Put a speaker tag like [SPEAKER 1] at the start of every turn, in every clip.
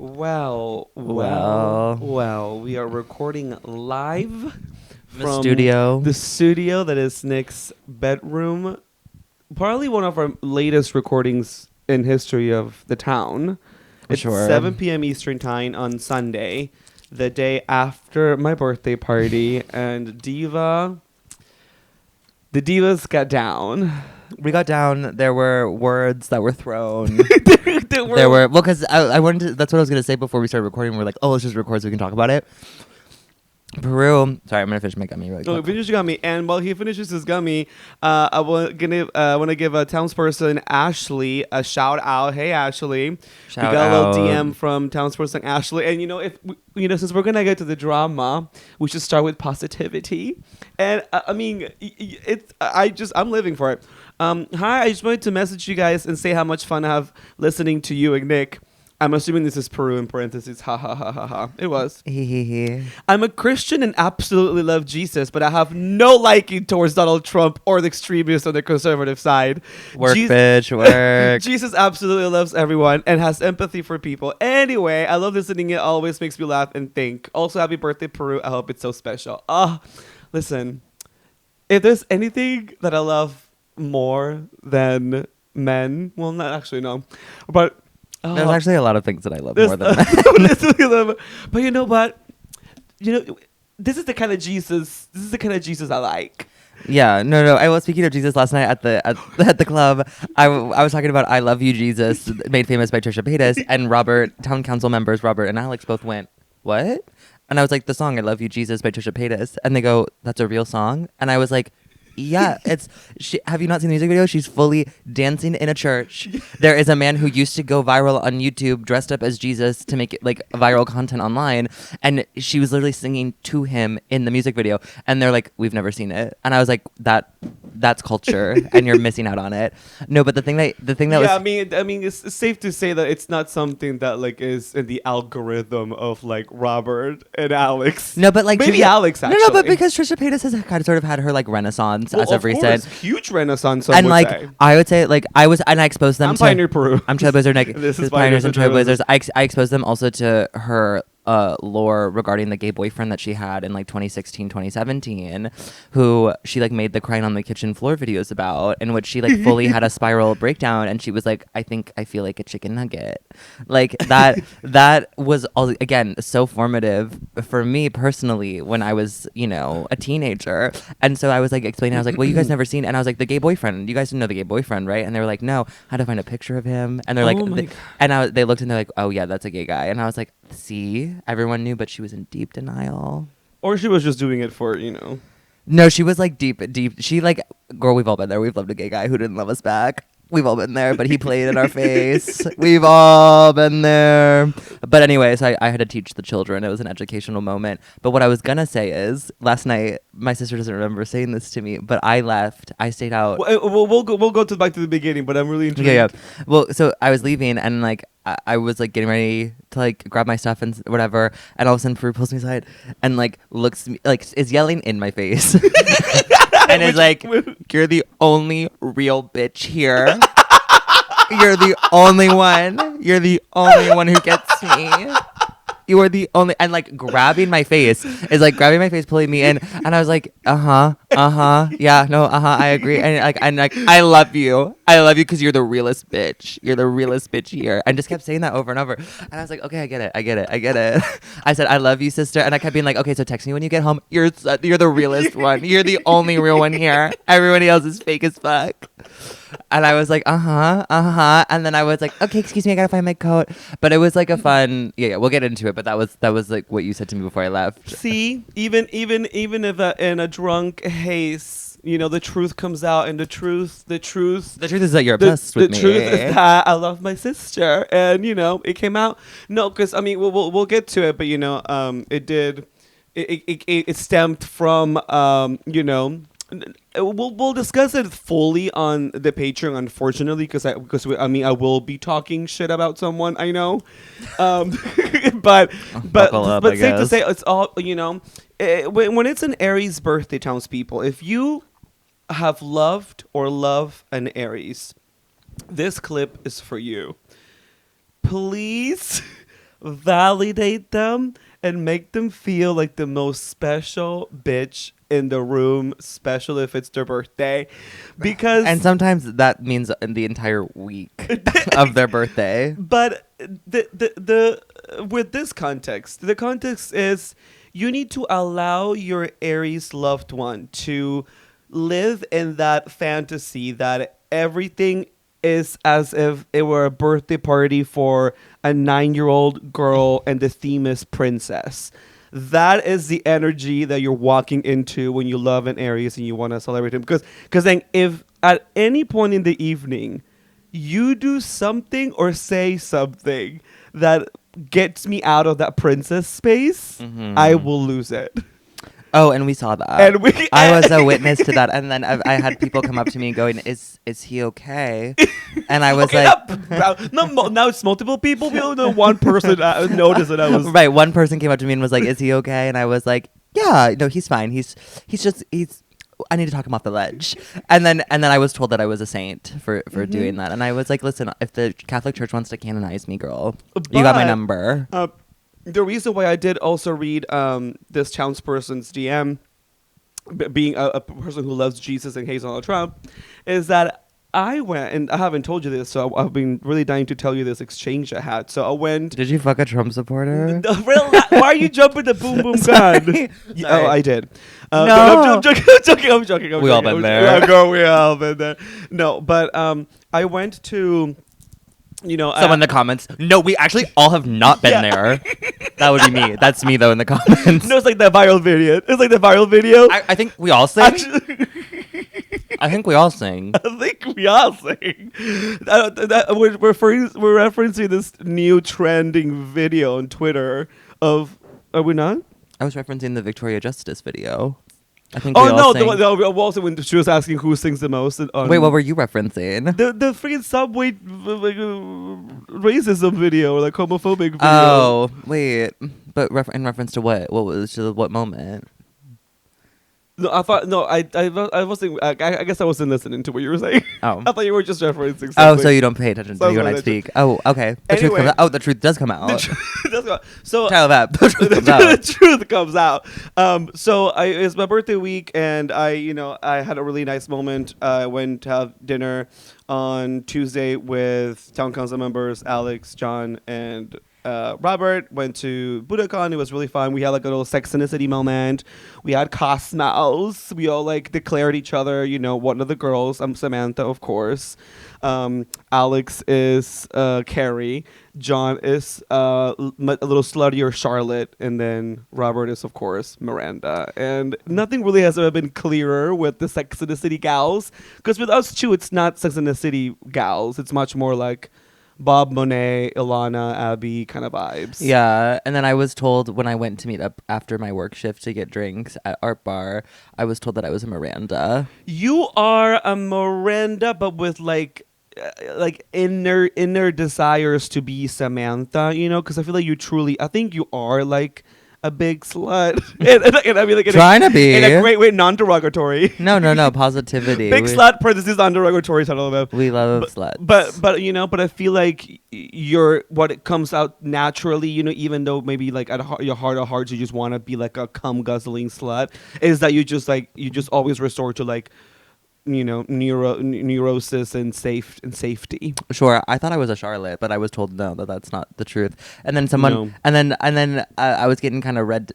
[SPEAKER 1] Well. We are recording live
[SPEAKER 2] The studio.
[SPEAKER 1] the studio that is Nick's bedroom. Probably one of our latest recordings in history of the town. It's
[SPEAKER 2] Sure.
[SPEAKER 1] 7 p.m. Eastern time on Sunday, the day after my birthday party, and the divas got down.
[SPEAKER 2] We got down. There were words that were thrown.
[SPEAKER 1] There
[SPEAKER 2] There were because I wanted to, that's what I was gonna say before we started recording. We're like, oh, let's just record so we can talk about it. Peru. Sorry, I'm gonna finish my gummy really
[SPEAKER 1] Oh,
[SPEAKER 2] quick.
[SPEAKER 1] finish your gummy, and while he finishes his gummy, I want to give a townsperson Ashley a shout out. Hey Ashley,
[SPEAKER 2] Shout
[SPEAKER 1] we got a little
[SPEAKER 2] out.
[SPEAKER 1] DM from townsperson Ashley, and since we're gonna get to the drama, we should start with positivity. And I'm living for it. Hi, I just wanted to message you guys and say how much fun I have listening to you and Nick. I'm assuming this is Peru in parentheses. Ha ha ha ha ha. It was. I'm a Christian and absolutely love Jesus, but I have no liking towards Donald Trump or the extremists on the conservative side.
[SPEAKER 2] Work, bitch, work.
[SPEAKER 1] Jesus absolutely loves everyone and has empathy for people. Anyway, I love listening. It always makes me laugh and think. Also, happy birthday, Peru. I hope it's so special. Listen, if there's anything that I love more than men, well, not actually, no, but
[SPEAKER 2] There's actually a lot of things that I love more than that.
[SPEAKER 1] But you know what? This is the kind of Jesus. This is the kind of Jesus I like.
[SPEAKER 2] Yeah, no. I was speaking of Jesus last night at the club. I was talking about "I Love You, Jesus," made famous by Trisha Paytas, and town council members Robert and Alex both went, "What?" And I was like, "The song "I Love You, Jesus" by Trisha Paytas," and they go, "That's a real song?" And I was like, yeah, have you not seen the music video? She's fully dancing in a church. There is a man who used to go viral on YouTube dressed up as Jesus to make it like viral content online, and she was literally singing to him in the music video, and they're like, we've never seen it. And I was like, that's culture and you're missing out on it. No, but the thing that was,
[SPEAKER 1] I mean it's safe to say that it's not something that like is in the algorithm of like Robert and Alex.
[SPEAKER 2] No, but like
[SPEAKER 1] maybe Alex actually.
[SPEAKER 2] No, but because Trisha Paytas has kind of sort of had her like renaissance as of recent,
[SPEAKER 1] huge renaissance.
[SPEAKER 2] And like say. I would say, like I exposed them.
[SPEAKER 1] I'm Pioneer Peru.
[SPEAKER 2] I'm Trailblazer Nick.
[SPEAKER 1] This is
[SPEAKER 2] Pioneers and Trailblazers. I exposed them also to her lore regarding the gay boyfriend that she had in like 2016 2017, who she like made the crying on the kitchen floor videos about, in which she like fully had a spiral breakdown, and she was like, I feel like a chicken nugget. Like that was all, again, so formative for me personally when I was a teenager. And so I was like explaining, I was like, well, you guys never seen, and I was like, the gay boyfriend, you guys didn't know the gay boyfriend, right? And they were like, no. How to find a picture of him? And they're they looked and they're like, oh yeah, that's a gay guy. And I was like, see, everyone knew, but she was in deep denial.
[SPEAKER 1] Or she was just doing it for
[SPEAKER 2] No, she was like deep. She like, girl, we've all been there. We've loved a gay guy who didn't love us back. We've all been there, but he played in our face. We've all been there. But anyways, I had to teach the children. It was an educational moment. But what I was gonna say is, last night, my sister doesn't remember saying this to me, but I left. I stayed out.
[SPEAKER 1] We'll go back to the beginning, but I'm really intrigued.
[SPEAKER 2] Yeah. Well, so I was leaving, and like I was like getting ready to like grab my stuff and whatever, and all of a sudden Peru pulls me aside and like looks like is yelling in my face. And it's like, you're the only real bitch here. You're the only one. You're the only one who gets me. You are the only, and like grabbing my face, pulling me in, and I was like, yeah, no, I agree, and I love you because you're the realest bitch here, and just kept saying that over and over, and I was like, okay, I get it. I said, I love you, sister, and I kept being like, okay, so text me when you get home. You're the realest one. You're the only real one here. Everybody else is fake as fuck. And I was like, and then I was like, okay, excuse me, I gotta find my coat. But it was like a fun, yeah, we'll get into it. But that was like what you said to me before I left.
[SPEAKER 1] See, even if in a drunk haze, the truth comes out, and the truth is
[SPEAKER 2] that you're obsessed with me.
[SPEAKER 1] The truth is that I love my sister, and it came out. No, because I mean, we'll get to it, but it did. It stemmed from We'll discuss it fully on the Patreon, unfortunately, because I will be talking shit about someone I know, but safe to say, it's all when it's an Aries birthday, townspeople. If you have loved or love an Aries, this clip is for you. Please validate them, and make them feel like the most special bitch in the room, special if it's their birthday. Because
[SPEAKER 2] and sometimes that means in the entire week of their birthday.
[SPEAKER 1] But the with this context, the context is you need to allow your Aries loved one to live in that fantasy that everything is as if it were a birthday party for a 9-year-old girl and the theme is princess. That is the energy that you're walking into when you love an Aries and you want to celebrate him. Because then if at any point in the evening you do something or say something that gets me out of that princess space, I will lose it.
[SPEAKER 2] Oh, and we saw that. And I was a witness to that. And then I had people come up to me going, is he okay? And I was okay, like...
[SPEAKER 1] now it's multiple people. One person noticed that I was...
[SPEAKER 2] Right, one person came up to me and was like, is he okay? And I was like, yeah, no, he's fine. He's I need to talk him off the ledge. And then I was told that I was a saint for doing that. And I was like, listen, if the Catholic Church wants to canonize me, girl, you got my number.
[SPEAKER 1] The reason why I did also read this townsperson's DM, being a person who loves Jesus and hates Donald Trump, is that I went, and I haven't told you this, so I've been really dying to tell you this exchange I had. So I went...
[SPEAKER 2] Did you fuck a Trump supporter?
[SPEAKER 1] Why are you jumping the boom boom gun? Oh, I did.
[SPEAKER 2] No.
[SPEAKER 1] I'm joking.
[SPEAKER 2] We all been there.
[SPEAKER 1] Girl, we all been there. No, but I went to...
[SPEAKER 2] Someone in the comments. No, we actually all have not been there. That would be me. That's me though in the comments.
[SPEAKER 1] No, it's like that viral video. It's like the viral video.
[SPEAKER 2] I think we all sing. I think we all sing.
[SPEAKER 1] We're referencing this new trending video on Twitter of. Are we not?
[SPEAKER 2] I was referencing the Victoria Justice video. I think.
[SPEAKER 1] Also when she was asking who sings the most.
[SPEAKER 2] Wait, what were you referencing?
[SPEAKER 1] The freaking subway racism video, or like homophobic video.
[SPEAKER 2] Oh wait, but in reference to what? What was what moment?
[SPEAKER 1] No, I wasn't. I guess I wasn't listening to what you were saying.
[SPEAKER 2] Oh,
[SPEAKER 1] I thought you were just referencing something.
[SPEAKER 2] Oh, so you don't pay attention to me when I speak. Oh, okay. The truth does come out.
[SPEAKER 1] So
[SPEAKER 2] the
[SPEAKER 1] truth comes out. So it's my birthday week, and I had a really nice moment. I went to have dinner on Tuesday with town council members Alex, John, and Robert. Went to Budokan. It was really fun. We had like a little Sex and the City moment. We had Cosmos. We all like declared each other, one of the girls. I'm Samantha, of course. Alex is Carrie. John is a little sluttier Charlotte. And then Robert is, of course, Miranda. And nothing really has ever been clearer with the Sex and the City gals. Because with us, too, it's not Sex and the City gals. It's much more like Bob, Monet, Ilana, Abby kind of vibes.
[SPEAKER 2] Yeah, and then I was told when I went to meet up after my work shift to get drinks at Art Bar, I was told that I was a Miranda.
[SPEAKER 1] You are a Miranda, but with like inner desires to be Samantha, because I feel like I think you are like a big slut. and I mean, like,
[SPEAKER 2] trying to be
[SPEAKER 1] in a great way, non-derogatory.
[SPEAKER 2] No, positivity.
[SPEAKER 1] Big slut parentheses non-derogatory title of it.
[SPEAKER 2] We love sluts.
[SPEAKER 1] But I feel like what it comes out naturally, even though maybe like at your heart of hearts you just want to be like a cum guzzling slut, is that you just always resort to like neurosis and safety.
[SPEAKER 2] Sure, I thought I was a Charlotte, but I was told no, that's not the truth. And then someone, and then I was getting kind of read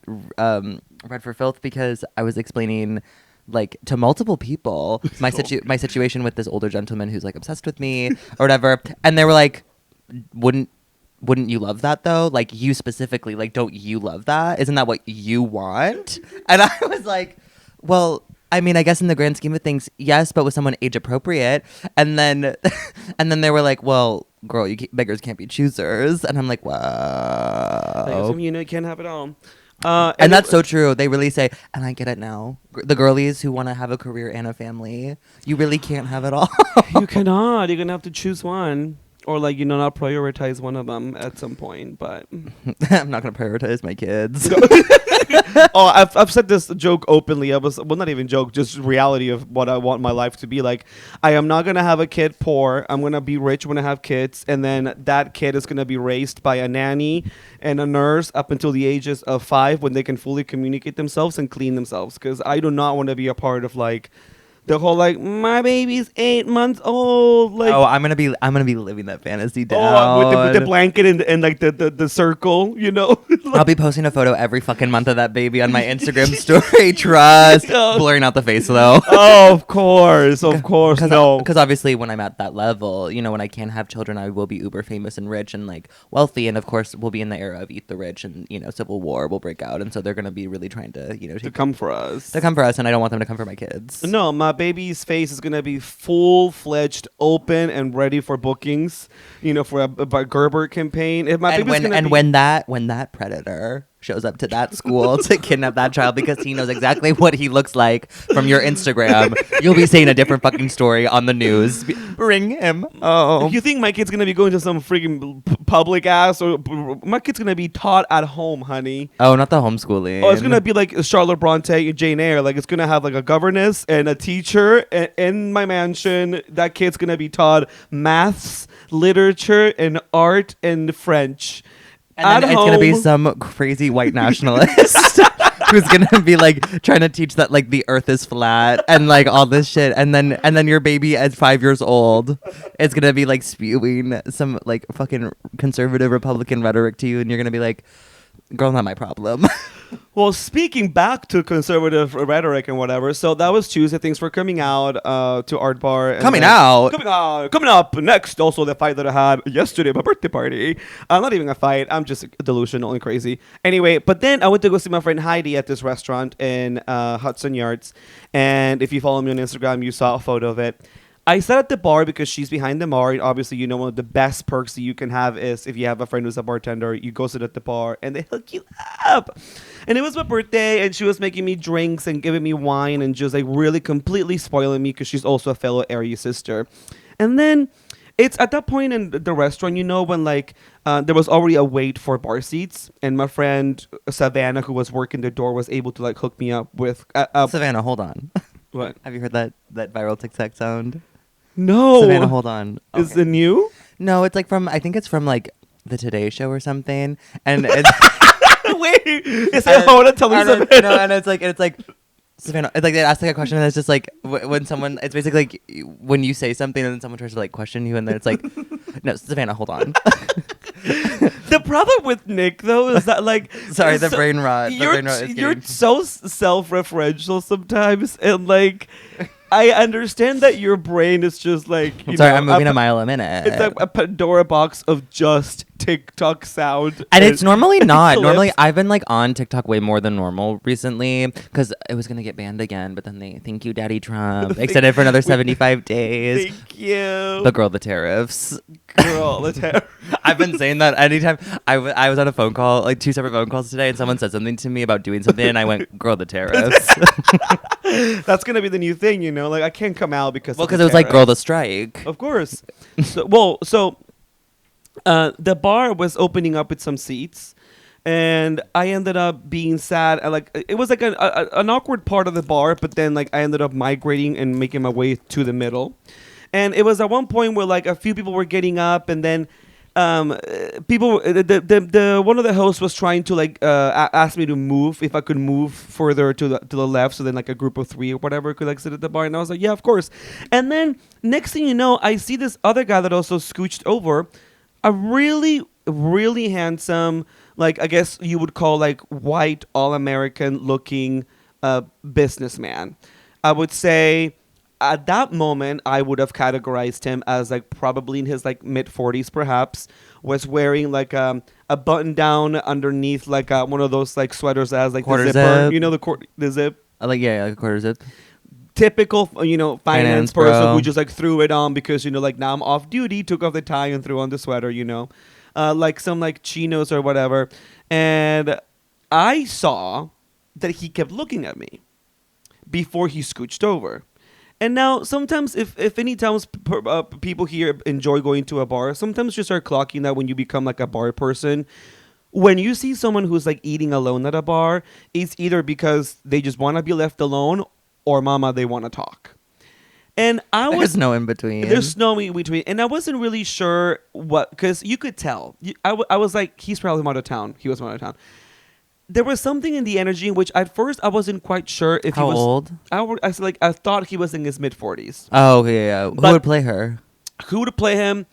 [SPEAKER 2] for filth because I was explaining like to multiple people my situation with this older gentleman who's like obsessed with me or whatever, and they were like, wouldn't you love that though? Like you specifically, like don't you love that? Isn't that what you want? And I was like, well, I mean, I guess in the grand scheme of things, yes, but with someone age appropriate. And then they were like, well, girl, beggars can't be choosers. And I'm like, wow.
[SPEAKER 1] You can't have it all.
[SPEAKER 2] And that's so true. They really say, and I get it now. The girlies who want to have a career and a family, you really can't have it all.
[SPEAKER 1] You cannot. You're going to have to choose one. or like, you know, not prioritize one of them at some point. But
[SPEAKER 2] I'm not gonna prioritize my kids.
[SPEAKER 1] Oh, I've said this joke openly. Not even joke, just reality of what I want my life to be like. I am not gonna have a kid poor. I'm gonna be rich when I have kids, and then that kid is gonna be raised by a nanny and a nurse up until the ages of 5, when they can fully communicate themselves and clean themselves. Because I do not want to be a part of like the whole like, my baby's 8 months old. Like,
[SPEAKER 2] oh, I'm gonna be living that fantasy down.
[SPEAKER 1] Oh, with the blanket and like the circle, you know.
[SPEAKER 2] I'll be posting a photo every fucking month of that baby on my Instagram story. Trust, blurring out the face though.
[SPEAKER 1] Oh, of course, no.
[SPEAKER 2] Because obviously, when I'm at that level, you know, when I can have children, I will be uber famous and rich and like wealthy, and of course, we'll be in the era of eat the rich, and you know, civil war will break out, and so they're gonna be really trying to, you know,
[SPEAKER 1] to come for us.
[SPEAKER 2] And I don't want them to come for my kids.
[SPEAKER 1] No, my baby's face is gonna be full-fledged, open, and ready for bookings. You know, for a Gerber campaign. If my
[SPEAKER 2] when that predator shows up to that school to kidnap that child because he knows exactly what he looks like from your Instagram, you'll be seeing a different fucking story on the news. Bring him. Oh,
[SPEAKER 1] you think my kid's gonna be going to some freaking public ass, or my kid's gonna be taught at home, honey?
[SPEAKER 2] Oh, not the homeschooling.
[SPEAKER 1] Oh, it's gonna be like Charlotte Bronte, Jane Eyre. Like, it's gonna have like a governess and a teacher in my mansion. That kid's gonna be taught maths, literature, and art and French.
[SPEAKER 2] And then it's gonna be some crazy white nationalist who's gonna be like trying to teach that like the earth is flat and like all this shit, and then your baby at 5 years old is gonna be like spewing some like fucking conservative Republican rhetoric to you, and you're gonna be like, girl, not my problem.
[SPEAKER 1] Well, speaking back to conservative rhetoric and whatever, so that was Tuesday. Thanks for coming out to Art Bar. And
[SPEAKER 2] coming
[SPEAKER 1] up next. Also, the fight that I had yesterday, my birthday party. Not even a fight. I'm just delusional and crazy. Anyway, but then I went to go see my friend Heidi at this restaurant in Hudson Yards. And if you follow me on Instagram, you saw a photo of it. I sat at the bar because she's behind the bar. Obviously, you know, one of the best perks that you can have is if you have a friend who's a bartender, you go sit at the bar and they hook you up. And it was my birthday, and she was making me drinks and giving me wine and just like really completely spoiling me because she's also a fellow Aries sister. And then it's at that point in the restaurant, you know, when like there was already a wait for bar seats, and my friend Savannah, who was working the door, was able to like hook me up with
[SPEAKER 2] Savannah, hold on.
[SPEAKER 1] What?
[SPEAKER 2] Have you heard that viral TikTok sound?
[SPEAKER 1] No.
[SPEAKER 2] Savannah, hold on. Okay.
[SPEAKER 1] Is it new?
[SPEAKER 2] No, it's like I think it's from like the Today Show or something. And it's
[SPEAKER 1] wait, is it Hoda telling Savannah?
[SPEAKER 2] No, and it's like Savannah. It's like they ask like a question, and it's just like when someone. It's basically like when you say something, and then someone tries to like question you, and then it's like, no, Savannah, hold on.
[SPEAKER 1] The problem with Nick though is that like,
[SPEAKER 2] sorry, the brain rot.
[SPEAKER 1] You're so self-referential sometimes, and like, I understand that your brain is just like,
[SPEAKER 2] I'm moving a mile a minute.
[SPEAKER 1] It's like a Pandora box of just TikTok sound.
[SPEAKER 2] And it's normally not. Normally, I've been like on TikTok way more than normal recently because it was going to get banned again. But then thank you, Daddy Trump. Extended for another 75 days.
[SPEAKER 1] Thank you.
[SPEAKER 2] The girl, the tariffs.
[SPEAKER 1] Girl, the tariffs.
[SPEAKER 2] I've been saying that anytime I was on a phone call, like 2 separate phone calls today, and someone said something to me about doing something, and I went, girl, the tariffs.
[SPEAKER 1] That's going to be the new thing, you know? Like, I can't come out because
[SPEAKER 2] it was like, girl, the strike.
[SPEAKER 1] Of course. So the bar was opening up with some seats, and I ended up being sad. It was like an awkward part of the bar, but then like I ended up migrating and making my way to the middle. And it was at one point where like a few people were getting up, and then people, the one of the hosts was trying to like ask me to move, if I could move further to the left, so then like a group of 3 or whatever could like sit at the bar, and I was like, yeah, of course. And then next thing you know, I see this other guy that also scooched over, a really, really handsome, like I guess you would call like white, all-American looking businessman. I would say at that moment, I would have categorized him as like probably in his like mid-40s perhaps, was wearing like a button down underneath like one of those like sweaters that has like
[SPEAKER 2] quarter
[SPEAKER 1] the zipper,
[SPEAKER 2] zip.
[SPEAKER 1] You know, the zip.
[SPEAKER 2] Like a quarter zip.
[SPEAKER 1] Typical, finance person
[SPEAKER 2] bro.
[SPEAKER 1] who just like threw it on because, like now I'm off duty, took off the tie and threw on the sweater, like some like chinos or whatever. And I saw that he kept looking at me before he scooched over. And now sometimes if any times people here enjoy going to a bar, sometimes you start clocking that when you become like a bar person. When you see someone who's like eating alone at a bar, it's either because they just want to be left alone or mama, they want to talk. And
[SPEAKER 2] there's no in between.
[SPEAKER 1] There's no in between. And I wasn't really sure what, because you could tell. I was like, he's probably from out of town. He was from out of town. There was something in the energy in which at first I wasn't quite sure if
[SPEAKER 2] How
[SPEAKER 1] he was
[SPEAKER 2] old.
[SPEAKER 1] I thought he was in his mid-40s.
[SPEAKER 2] Oh, yeah. Who would play her?
[SPEAKER 1] Who would play him?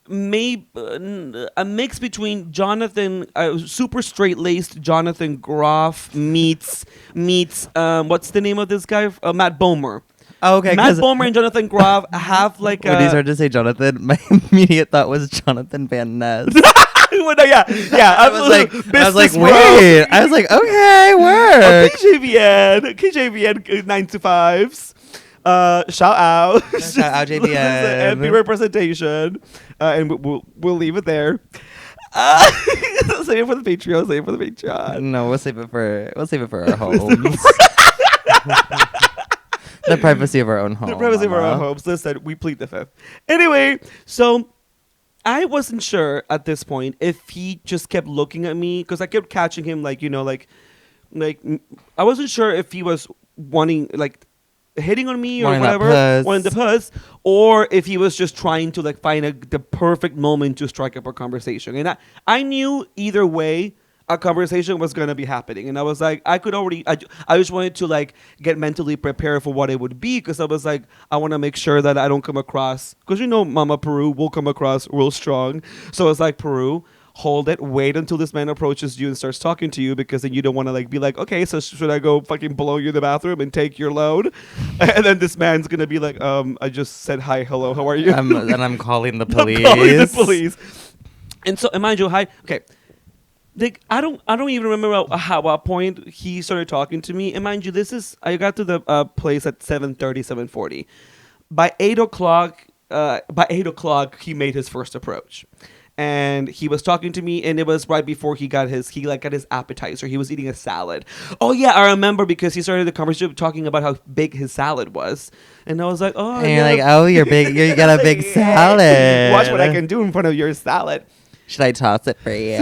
[SPEAKER 1] Maybe a mix between Jonathan, super straight-laced Jonathan Groff meets what's the name of this guy? Matt Bomer.
[SPEAKER 2] Oh, okay.
[SPEAKER 1] Matt Bomer and Jonathan Groff have like
[SPEAKER 2] when he started to say Jonathan, my immediate thought was Jonathan Van Ness.
[SPEAKER 1] Well, no, yeah. I was like,
[SPEAKER 2] wait. I was like, okay, work.
[SPEAKER 1] KJVN 9 to 5s. Shout out.
[SPEAKER 2] Shout out JVN.
[SPEAKER 1] And representation. And we'll leave it there. Save it for the Patreon.
[SPEAKER 2] No, we'll save it for our homes. The privacy of our own home.
[SPEAKER 1] The privacy of our own homes. Listen, we plead the fifth. Anyway, so I wasn't sure at this point if he just kept looking at me because I kept catching him like I wasn't sure if he was wanting like hitting on me or whatever, wanting the puss, or if he was just trying to like find the perfect moment to strike up a conversation. And I knew either way a conversation was going to be happening. And I was like, I just wanted to like get mentally prepared for what it would be, because I was like, I want to make sure that I don't come across, because Mama Peru will come across real strong. So I was like, Peru, hold it, wait until this man approaches you and starts talking to you, because then you don't want to like be like, okay, so should I go fucking blow you in the bathroom and take your load? And then this man's going to be like, I just said hi, hello, how are you?
[SPEAKER 2] And I'm calling the police.
[SPEAKER 1] I'm calling the police. And so, mind you, okay. Like, I don't even remember what point he started talking to me. And mind you, I got to the place at 7:30, 7:40. By 8 o'clock, he made his first approach. And he was talking to me, and it was right before he got his appetizer. He was eating a salad. Oh yeah, I remember, because he started the conversation talking about how big his salad was, and I was like, oh.
[SPEAKER 2] And you're like, oh, you're big. You got a big salad.
[SPEAKER 1] Watch what I can do in front of your salad.
[SPEAKER 2] Should I toss it for you?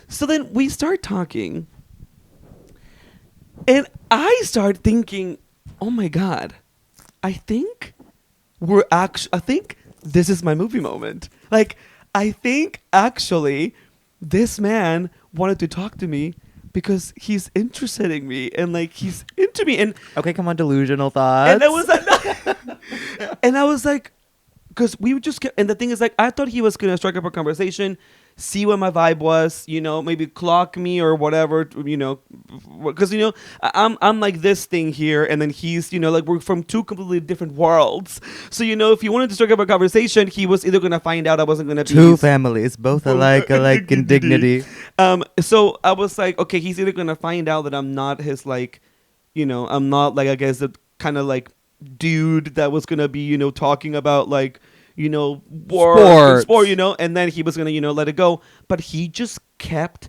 [SPEAKER 1] So then we start talking, and I start thinking, oh my God, I think this is my movie moment. Like, I think actually this man wanted to talk to me because he's interested in me, and like he's into me. And
[SPEAKER 2] okay, come on, delusional thoughts.
[SPEAKER 1] And I was like, because we would just get, and the thing is, like, I thought he was gonna strike up a conversation, see what my vibe was, maybe clock me or whatever, because I'm like this thing here, and then he's, like, we're from two completely different worlds. So if he wanted to strike up a conversation, he was either gonna find out I wasn't gonna be
[SPEAKER 2] two families, both alike in dignity.
[SPEAKER 1] So I was like, okay, he's either gonna find out that I'm not his, like, I'm not like, I guess, the kind of like dude that was gonna be talking about like sport, and then he was gonna let it go, but he just kept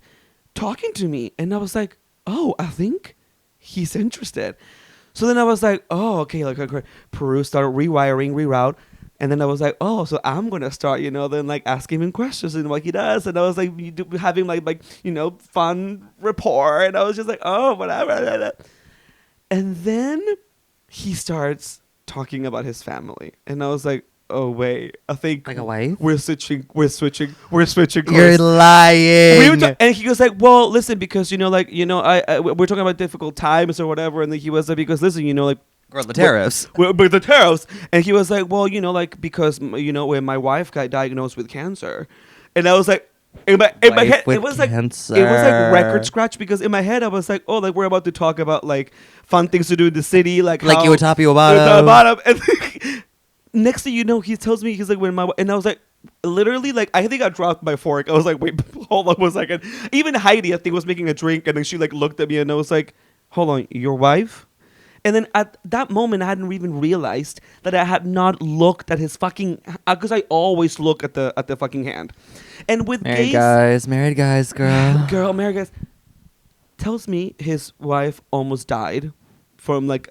[SPEAKER 1] talking to me, and I was like, oh, I think he's interested. So then I was like, oh, okay, like Peru started reroute, and then I was like, oh, so I'm gonna start then like asking him questions and what he does, and I was like having like fun rapport, and I was just like, oh, whatever. And then he starts talking about his family, and I was like, oh wait, I think
[SPEAKER 2] like a wife.
[SPEAKER 1] We're switching. Course.
[SPEAKER 2] You're lying.
[SPEAKER 1] And he was like, well, listen, because we're talking about difficult times or whatever, and then he was like, because listen, like.
[SPEAKER 2] Or the tariffs.
[SPEAKER 1] But the tariffs, and he was like, well, like because when my wife got diagnosed with cancer, and I was like. In my head, it was like record scratch, because in my head I was like, oh, like we're about to talk about like fun things to do in the city, like
[SPEAKER 2] you were top you bottom.
[SPEAKER 1] And next thing you know, he tells me, he's like, and I was like, literally, like I think I dropped my fork. I was like, wait, hold on 1 second. Even Heidi, I think, was making a drink, and then she like looked at me, and I was like, hold on, your wife? And then at that moment, I hadn't even realized that I had not looked at his fucking, because I always look at the fucking hand. And with
[SPEAKER 2] married guys, girl.
[SPEAKER 1] Married guys. tells me his wife almost died from like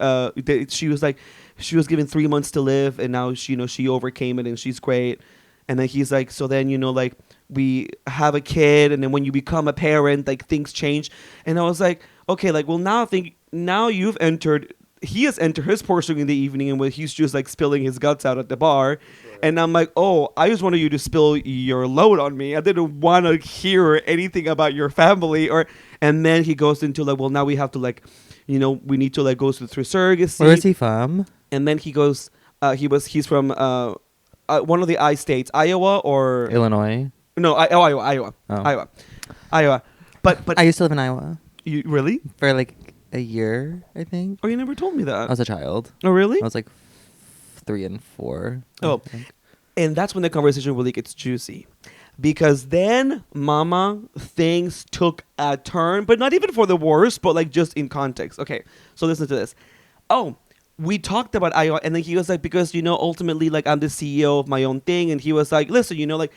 [SPEAKER 1] she was given 3 months to live, and now she overcame it and she's great. And then he's like, so then like we have a kid, and then when you become a parent, like things change. And I was like, okay, like, well, now you've entered. He has entered his portion in the evening, and he's just like spilling his guts out at the bar. Right. And I'm like, oh, I just wanted you to spill your load on me. I didn't want to hear anything about your family. And then he goes into like, well, now we have to like, we need to like go through surrogacy.
[SPEAKER 2] Where is he from?
[SPEAKER 1] And then he goes, he's from one of the I states, Iowa or
[SPEAKER 2] Illinois.
[SPEAKER 1] No, Iowa. But
[SPEAKER 2] I used to live in Iowa.
[SPEAKER 1] You really?
[SPEAKER 2] For like a year, I think.
[SPEAKER 1] Oh, you never told me that.
[SPEAKER 2] I was a child.
[SPEAKER 1] Oh, really?
[SPEAKER 2] I was like 3 and 4.
[SPEAKER 1] Oh, and that's when the conversation really gets juicy, because then Mama, things took a turn, but not even for the worse, but like just in context. Okay, so listen to this. Oh, we talked about Iowa, and then he was like, because ultimately, like, I'm the CEO of my own thing, and he was like, listen, like,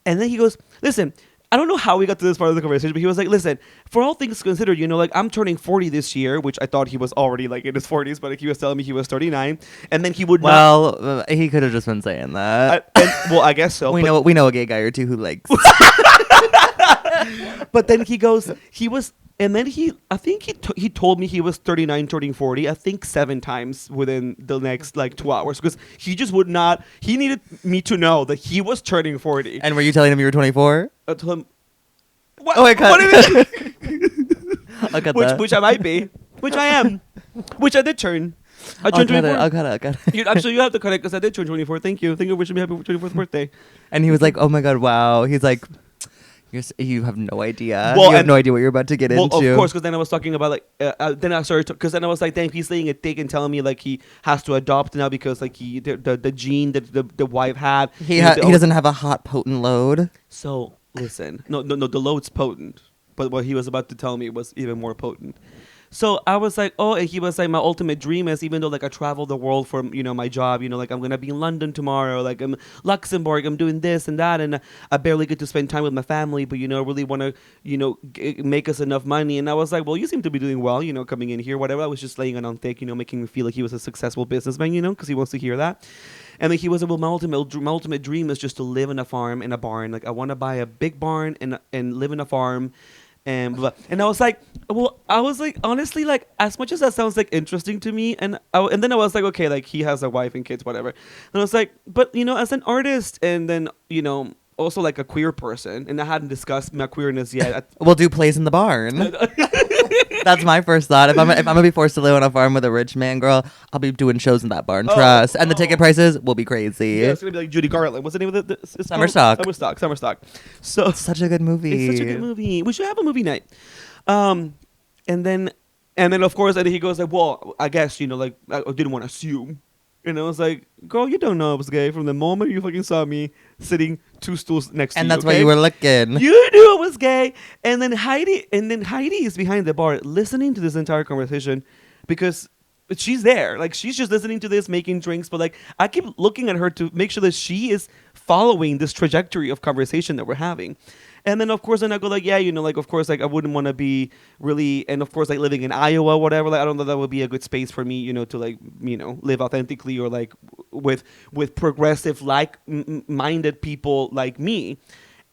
[SPEAKER 1] and then he goes, listen. I don't know how we got to this part of the conversation, but he was like, listen, for all things considered, like, I'm turning 40 this year, which I thought he was already, like, in his 40s, but like, he was telling me he was 39, and then he would
[SPEAKER 2] Well, he could have just been saying that.
[SPEAKER 1] I guess so.
[SPEAKER 2] we know a gay guy or two who likes.
[SPEAKER 1] But then I think he told me he was 39 turning 40, I think 7 times within the next like 2 hours, because he just would not, he needed me to know that he was turning 40.
[SPEAKER 2] And were you telling him you were 24?
[SPEAKER 1] I told him, what?
[SPEAKER 2] Oh, I cut.
[SPEAKER 1] I'll cut that. Which I might be, which I am, which I did turn. I turned 24.
[SPEAKER 2] I'll cut it.
[SPEAKER 1] Actually, you have to cut it because I did turn 24. Thank you for wishing me happy 24th birthday.
[SPEAKER 2] And he was like, oh my God, wow. He's like, you have no idea.
[SPEAKER 1] Well,
[SPEAKER 2] you have no idea what you're about to get into.
[SPEAKER 1] Of course, because then I was talking about like, then I started, because then I was like, dang, he's laying a dick and telling me like he has to adopt now because like the gene that the wife had.
[SPEAKER 2] He doesn't have a hot, potent load.
[SPEAKER 1] So listen, no, the load's potent, but what he was about to tell me was even more potent. So I was like, oh, and he was like, my ultimate dream is, even though like I travel the world for my job, like I'm gonna be in London tomorrow, like I'm Luxembourg, I'm doing this and that, and I barely get to spend time with my family, but I really want to make us enough money. And I was like, well, you seem to be doing well, coming in here, whatever. I was just laying it on thick, making me feel like he was a successful businessman, because he wants to hear that. And then he was like, well, my ultimate dream is just to live in a farm, in a barn. Like I want to buy a big barn and live in a farm. And I was like, honestly, like, as much as that sounds like interesting to me, and then I was like, okay, like he has a wife and kids, whatever. And I was like, but as an artist, and then also like a queer person, and I hadn't discussed my queerness yet.
[SPEAKER 2] We'll do plays in the barn. That's my first thought. If I'm gonna be forced to live on a farm with a rich man, girl, I'll be doing shows in that barn. Trust. And the ticket prices will be crazy.
[SPEAKER 1] Yeah, it's gonna be like Judy Garland. What's the name of the
[SPEAKER 2] Summer Stock.
[SPEAKER 1] Summer Stock. So
[SPEAKER 2] it's such a good movie.
[SPEAKER 1] It's such a good movie. We should have a movie night. And then of course, and he goes like, well, I guess like I didn't want to assume. And I was like, girl, you don't know I was gay from the moment you fucking saw me sitting 2 stools next to you.
[SPEAKER 2] And that's why you were looking.
[SPEAKER 1] You knew I was gay. And then Heidi is behind the bar listening to this entire conversation, because she's there. Like, she's just listening to this, making drinks. But like, I keep looking at her to make sure that she is following this trajectory of conversation that we're having. And then, of course, then I go like, yeah, like, of course, like, I wouldn't want to be really, and of course, like, living in Iowa, whatever, like, I don't know that would be a good space for me, to like, live authentically, or like with progressive, like-minded people like me.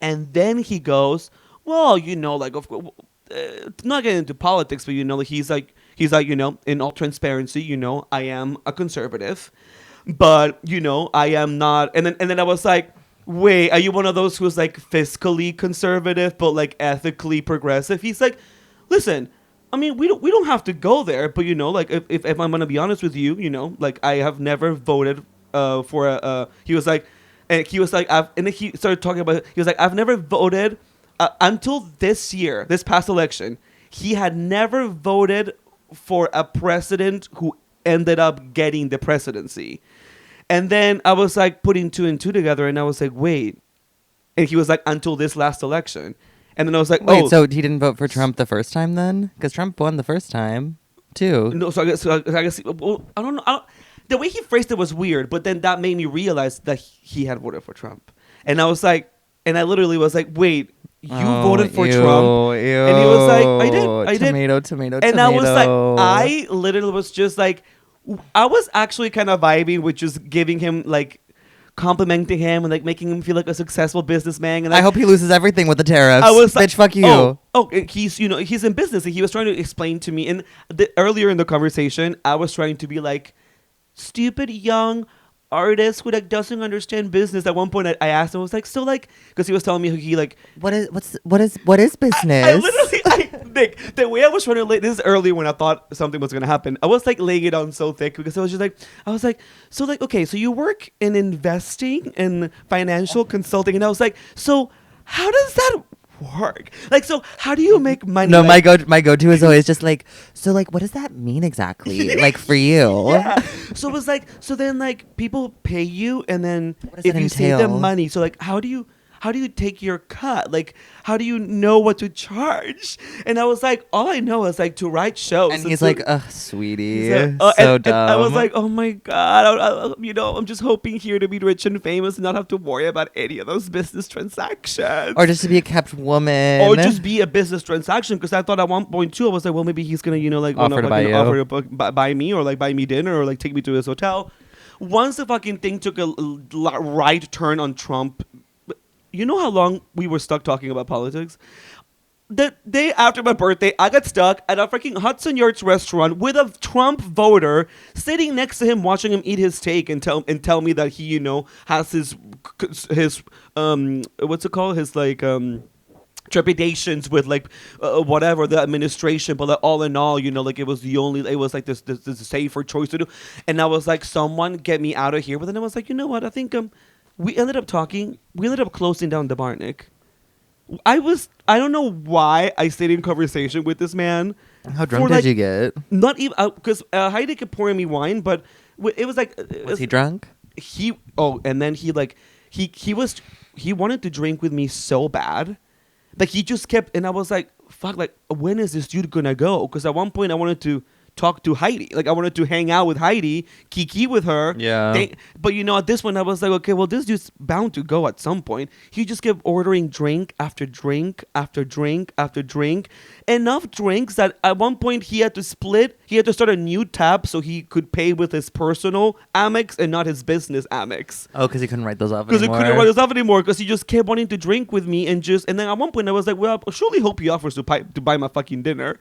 [SPEAKER 1] And then he goes, well, like, of course, not getting into politics, but, like, he's like, in all transparency, I am a conservative, but, I am not, and then I was like, wait, are you one of those who's like fiscally conservative but like ethically progressive? He's like, listen, I mean, we don't have to go there, but like, if I'm gonna be honest with you, like, I have never voted for a. He was like, and then he started talking about. He was like, I've never voted until this year, this past election. He had never voted for a president who ended up getting the presidency. And then I was like putting 2 and 2 together, and I was like, wait. And he was like, until this last election. And then I was like,
[SPEAKER 2] wait, so he didn't vote for Trump the first time then? Because Trump won the first time, too.
[SPEAKER 1] No, so I guess well, I don't know. The way he phrased it was weird, but then that made me realize that he had voted for Trump. And I was like, and I literally was like, wait. you voted for Trump. And he was like, I did.
[SPEAKER 2] Tomato.
[SPEAKER 1] And I was like, I literally was just like, I was actually kind of vibing with just giving him like, complimenting him and like making him feel like a successful businessman. And like,
[SPEAKER 2] I hope he loses everything with the tariffs.
[SPEAKER 1] I was like,
[SPEAKER 2] bitch, fuck you.
[SPEAKER 1] He's he's in business, and he was trying to explain to me. And earlier in the conversation, I was trying to be like, stupid young artist who like doesn't understand business. At one point, I asked him, I was like, so like, because he was telling me he like,
[SPEAKER 2] what is business?
[SPEAKER 1] I literally, Nick, the way I was trying to lay this is early when I thought something was gonna happen. I was like laying it on so thick because I was just like, so like, okay, so you work in investing and financial consulting, and I was like, so how does that work? Like, so how do you make money?
[SPEAKER 2] No,
[SPEAKER 1] like,
[SPEAKER 2] my go-to is always just like, so like, what does that mean exactly? Like for you?
[SPEAKER 1] Yeah. So it was like, so then like people pay you, and then if you save
[SPEAKER 2] entail?
[SPEAKER 1] them money, so like how do you take your cut? Like, how do you know what to charge? And I was like, all I know is like to write shows.
[SPEAKER 2] And he's like, ugh, sweetie,
[SPEAKER 1] like,
[SPEAKER 2] so dumb.
[SPEAKER 1] And I was like, oh my God, I'm just hoping here to be rich and famous and not have to worry about any of those business transactions.
[SPEAKER 2] Or just to be a kept woman.
[SPEAKER 1] Or just be a business transaction. Because I thought at one point too, I was like, well, maybe he's going to, like,
[SPEAKER 2] offer to
[SPEAKER 1] buy me, or like buy me dinner, or like take me to his hotel. Once the fucking thing took a right turn on Trump, you know how long we were stuck talking about politics? The day after my birthday, I got stuck at a freaking Hudson Yards restaurant with a Trump voter sitting next to him, watching him eat his steak and tell me that he, has his what's it called? His like trepidations with like whatever the administration, but like, all in all, like it was like this safer choice to do. And I was like, someone get me out of here. But then I was like, you know what? I think we ended up closing down the bar, Nick. I don't know why I stayed in conversation with this man.
[SPEAKER 2] How drunk did you get?
[SPEAKER 1] Not even, because Heidi kept pouring me wine, but it was like...
[SPEAKER 2] Was he drunk?
[SPEAKER 1] And then he wanted to drink with me so bad. Like, he just kept, and I was like, fuck, like, when is this dude gonna go? Because at one point I wanted to talk to Heidi. Like, I wanted to hang out with Heidi, kiki with her.
[SPEAKER 2] Yeah.
[SPEAKER 1] But at this point I was like, okay, well, this dude's bound to go at some point. He just kept ordering drink after drink after drink after drink. Enough drinks that at one point he had to split. He had to start a new tab so he could pay with his personal Amex and not his business Amex.
[SPEAKER 2] Oh, because he couldn't write those off
[SPEAKER 1] anymore. Because he couldn't write those off anymore because he just kept wanting to drink with me and then at one point I was like, well, I surely hope he offers to buy my fucking dinner.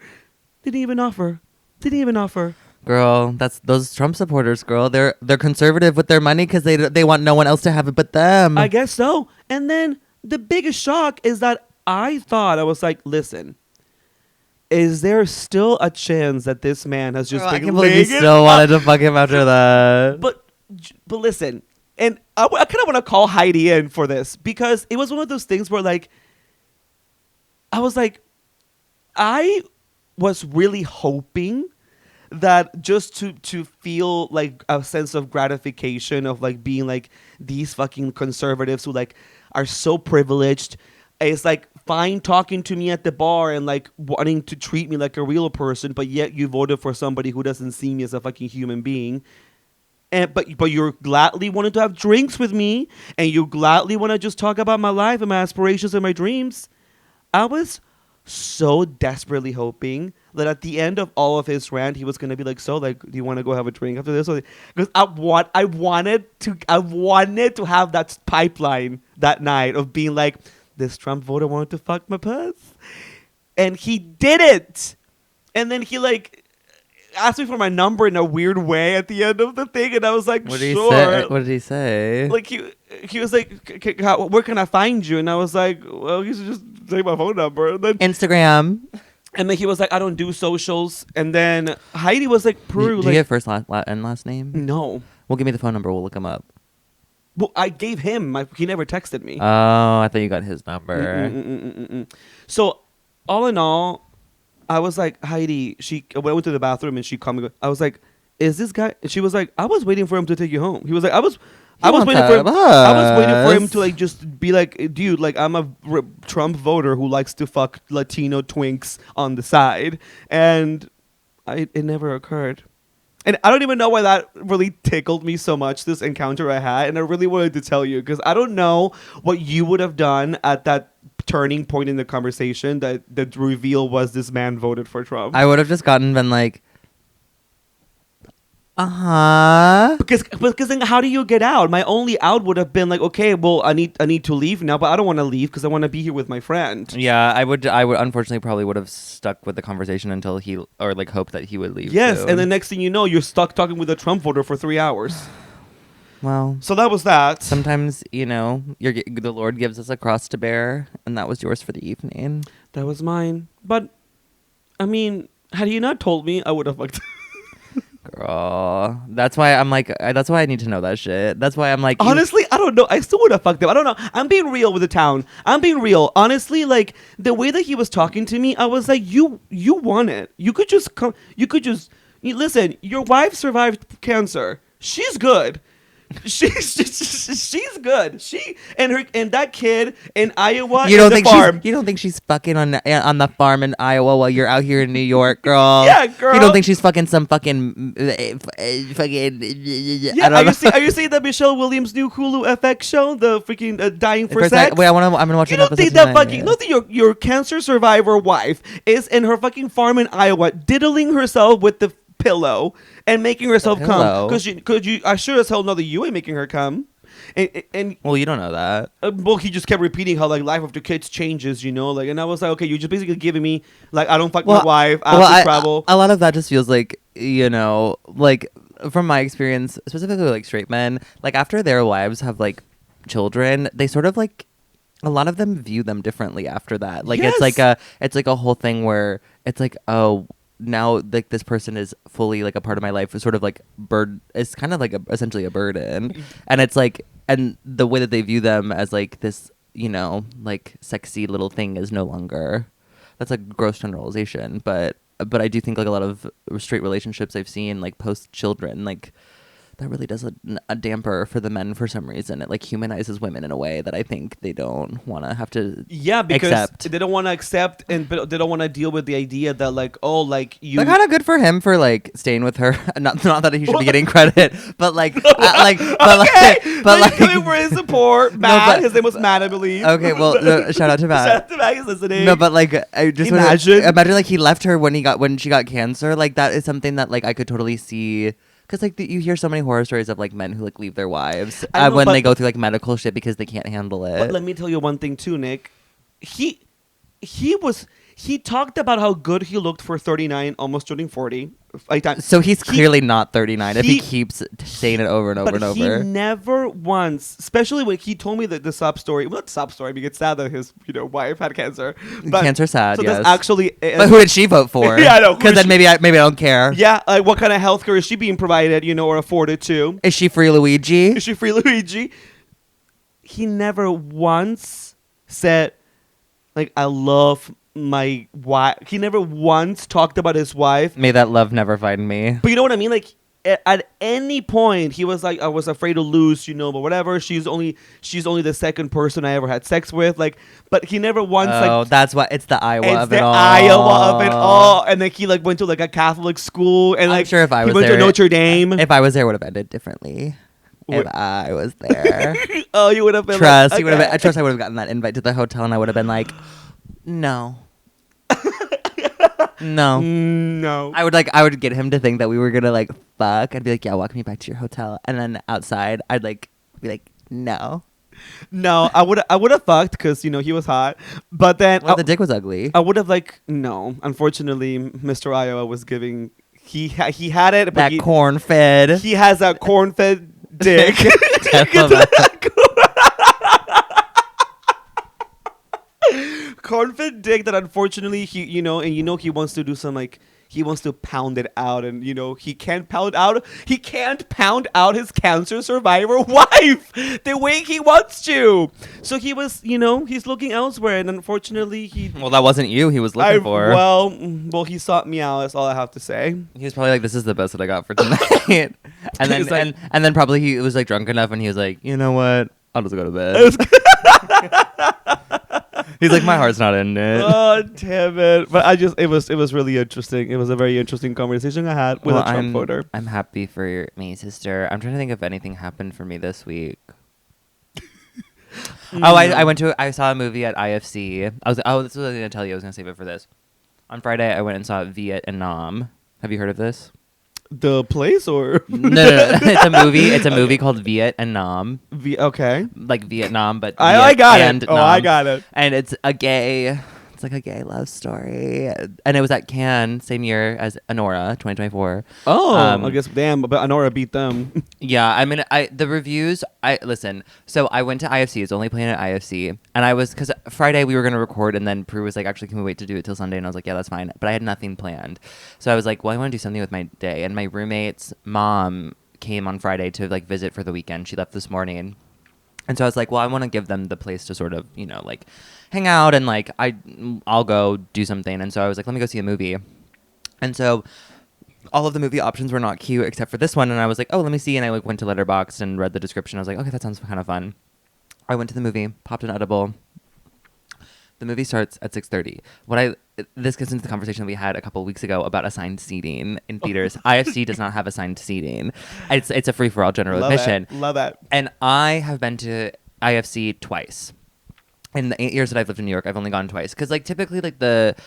[SPEAKER 1] Didn't even offer. Girl,
[SPEAKER 2] that's those Trump supporters, girl. They're conservative with their money because they want no one else to have it but them.
[SPEAKER 1] I guess so. And then the biggest shock is that I was like, listen, is there still a chance that this man has just been
[SPEAKER 2] I can't believe you still wanted to fuck him after that.
[SPEAKER 1] But listen, and I kind of want to call Heidi in for this because it was one of those things where like, I was like, I was really hoping that just to feel like a sense of gratification of like being like these fucking conservatives who like are so privileged, it's like fine talking to me at the bar and like wanting to treat me like a real person, but yet you voted for somebody who doesn't see me as a fucking human being. And but you're gladly wanting to have drinks with me, and you gladly want to just talk about my life and my aspirations and my dreams. I was so desperately hoping that at the end of all of his rant, he was gonna be like, "So, like, do you want to go have a drink after this?" Because I wanted to have that pipeline that night of being like, "This Trump voter wanted to fuck my puss," and he did it. And then he like asked me for my number in a weird way at the end of the thing, and I was like, "Sure."
[SPEAKER 2] What did he say?
[SPEAKER 1] Like he was like, "Where can I find you?" And I was like, "Well, you should just take my phone number." And then
[SPEAKER 2] Instagram.
[SPEAKER 1] And then he was like, "I don't do socials." And then Heidi was like, "Peru."
[SPEAKER 2] Do you have first and last name?
[SPEAKER 1] No.
[SPEAKER 2] Well, give me the phone number. We'll look him up.
[SPEAKER 1] Well, I gave him. He never texted me.
[SPEAKER 2] Oh, I thought you got his number.
[SPEAKER 1] So, all in all, I was like, Heidi, I went to the bathroom and she called me. I was like, "Is this guy?" And she was like, "I was waiting for him to take you home." He was like, I was waiting for him to like just be like, "Dude, like I'm a Trump voter who likes to fuck Latino twinks on the side," and it never occurred. And I don't even know why that really tickled me so much, this encounter I had, and I really wanted to tell you because I don't know what you would have done at that turning point in the conversation that the reveal was this man voted for Trump.
[SPEAKER 2] I would have just been like,
[SPEAKER 1] Because then how do you get out? My only out would have been like, okay, well, I need to leave now, but I don't want to leave because I want to be here with my friend.
[SPEAKER 2] Yeah, I would unfortunately probably would have stuck with the conversation until he, or like hoped that he would leave.
[SPEAKER 1] Yes,
[SPEAKER 2] too.
[SPEAKER 1] and the next thing you know, you're stuck talking with a Trump voter for 3 hours.
[SPEAKER 2] Well,
[SPEAKER 1] so that was that.
[SPEAKER 2] Sometimes, the Lord gives us a cross to bear, and that was yours for the evening.
[SPEAKER 1] That was mine. But, I mean, had you not told me, I would have fucked.
[SPEAKER 2] Girl, that's why I'm like, that's why I need to know that shit. That's why I'm like,
[SPEAKER 1] honestly, I don't know. I still would have fucked him. I don't know. I'm being real with the town. I'm being real. Honestly, like the way that he was talking to me, I was like, you want it. You could just come. Listen. Your wife survived cancer. She's good. She's good. She and that kid in Iowa.
[SPEAKER 2] You don't think she's fucking on the farm in Iowa while you're out here in New York, girl?
[SPEAKER 1] Yeah, girl.
[SPEAKER 2] You don't think she's fucking some fucking
[SPEAKER 1] Yeah. Are you seeing the Michelle Williams' new Hulu FX show, the freaking Dying for Sex?
[SPEAKER 2] Wait, I'm gonna watch it.
[SPEAKER 1] You don't think that fucking? You don't think your cancer survivor wife is in her fucking farm in Iowa diddling herself with the pillow and making herself come? Because I sure as hell know that you ain't making her come. And
[SPEAKER 2] well, you don't know that.
[SPEAKER 1] Well, he just kept repeting how like life after kids changes, like, and I was like, okay, you're just basically giving me like I don't fuck my wife, I have to travel.
[SPEAKER 2] A lot of that just feels like like from my experience, specifically like straight men, like after their wives have like children, they sort of like a lot of them view them differently after that. Like
[SPEAKER 1] yes.
[SPEAKER 2] it's like a whole thing where it's like, oh, now like this person is fully like a part of my life, is sort of like it's kind of like essentially a burden, and it's like, and the way that they view them as like this like sexy little thing is no longer. That's a gross generalization, but I do think like a lot of straight relationships I've seen like post children, like that really does a damper for the men for some reason. It like humanizes women in a way that I think they don't want to have to
[SPEAKER 1] because they don't want to accept, but they don't want to deal with the idea that like, oh, like you.
[SPEAKER 2] But kind of good for him for like staying with her. Not that he should be getting credit, but like, coming
[SPEAKER 1] for his support. Matt, his name was Matt, I believe.
[SPEAKER 2] Okay, well, shout out to Matt.
[SPEAKER 1] Shout out to Matt, he's listening.
[SPEAKER 2] No, but like, I just imagine like he left her when she got cancer. Like that is something that like I could totally see. Because like you hear so many horror stories of like men who like leave their wives when they go through like medical shit because they can't handle it.
[SPEAKER 1] But let me tell you one thing too, Nick. He talked about how good he looked for 39, almost turning 40.
[SPEAKER 2] So he's clearly not 39 if he keeps saying it over and over and over.
[SPEAKER 1] But he never once, especially when he told me the sob story. Well, not sob story. I mean, it's sad that his wife had cancer. But,
[SPEAKER 2] cancer sad,
[SPEAKER 1] so
[SPEAKER 2] yes.
[SPEAKER 1] That's actually.
[SPEAKER 2] But who did she vote for?
[SPEAKER 1] Yeah, I know.
[SPEAKER 2] Because then maybe I don't care.
[SPEAKER 1] Yeah, like what kind of healthcare is she being provided, or afforded to?
[SPEAKER 2] Is she free Luigi?
[SPEAKER 1] He never once said, like, I love my wife. He never once talked about his wife.
[SPEAKER 2] May that love never find me.
[SPEAKER 1] But you know what I mean? Like at any point he was like, I was afraid to lose, but whatever. She's only the second person I ever had sex with. Like, but he never once
[SPEAKER 2] that's why it's the Iowa of it all.
[SPEAKER 1] Iowa of it all. And then he like went to like a Catholic school and
[SPEAKER 2] I'm sure if I was
[SPEAKER 1] he went to Notre Dame.
[SPEAKER 2] If I was there, it would have ended differently. If I was there.
[SPEAKER 1] Oh, you would have been
[SPEAKER 2] trust. Like, okay. I trust I would have gotten that invite to the hotel and I would have been like, no. No. I would get him to think that we were gonna like fuck. I'd be like, yeah, walk me back to your hotel. And then outside, I'd like be like, no.
[SPEAKER 1] No, I would have fucked because he was hot. But then
[SPEAKER 2] the dick was ugly.
[SPEAKER 1] I would have like no. Unfortunately, Mr. Iowa was giving. He had it. But
[SPEAKER 2] that corn fed.
[SPEAKER 1] He has that corn fed dick. Corn-fed dick that unfortunately he wants to do some like he wants to pound it out and he can't pound out his cancer survivor wife the way he wants to. So he was he's looking elsewhere and unfortunately
[SPEAKER 2] that wasn't you he was looking for.
[SPEAKER 1] Well he sought me out. That's all I have to say.
[SPEAKER 2] He was probably like, this is the best that I got for tonight. and then like, and then probably he was like drunk enough and he was like, you know what, I'll just go to bed. He's like, my heart's not in it.
[SPEAKER 1] Oh, damn it. But it was really interesting. It was a very interesting conversation I had with a Trump voter.
[SPEAKER 2] I'm happy for me, sister. I'm trying to think if anything happened for me this week. Oh, I saw a movie at IFC. This is what I was going to tell you. I was going to save it for this. On Friday, I went and saw Vietnam. Have you heard of this?
[SPEAKER 1] The place or
[SPEAKER 2] no. It's a movie. It's a movie called Vietnam.
[SPEAKER 1] Okay.
[SPEAKER 2] Like Vietnam, but
[SPEAKER 1] I got it. Oh, I got it.
[SPEAKER 2] And it's a gay love story. And it was at Cannes, same year as Anora, 2024.
[SPEAKER 1] Oh, I guess, damn, but Anora beat them.
[SPEAKER 2] Yeah, I mean, the reviews, listen, so I went to IFC, it's only playing at IFC, and because Friday we were going to record, and then Peru was like, actually, can we wait to do it till Sunday? And I was like, yeah, that's fine. But I had nothing planned. So I was like, well, I want to do something with my day. And my roommate's mom came on Friday to like visit for the weekend. She left this morning. And so I was like, well, I want to give them the place to sort of, like hang out and like I'll go do something. And so I was like, let me go see a movie. And so all of the movie options were not cute except for this one. And I was like, oh, let me see. And I like went to Letterboxd and read the description. I was like, okay, that sounds kind of fun. I went to the movie, popped an edible. The movie starts at 6:30. This gets into the conversation that we had a couple of weeks ago about assigned seating in theaters. IFC does not have assigned seating. It's a free-for-all general admission.
[SPEAKER 1] Love that.
[SPEAKER 2] And I have been to IFC twice. In the 8 years that I've lived in New York, I've only gone twice. Because like typically like
[SPEAKER 1] it's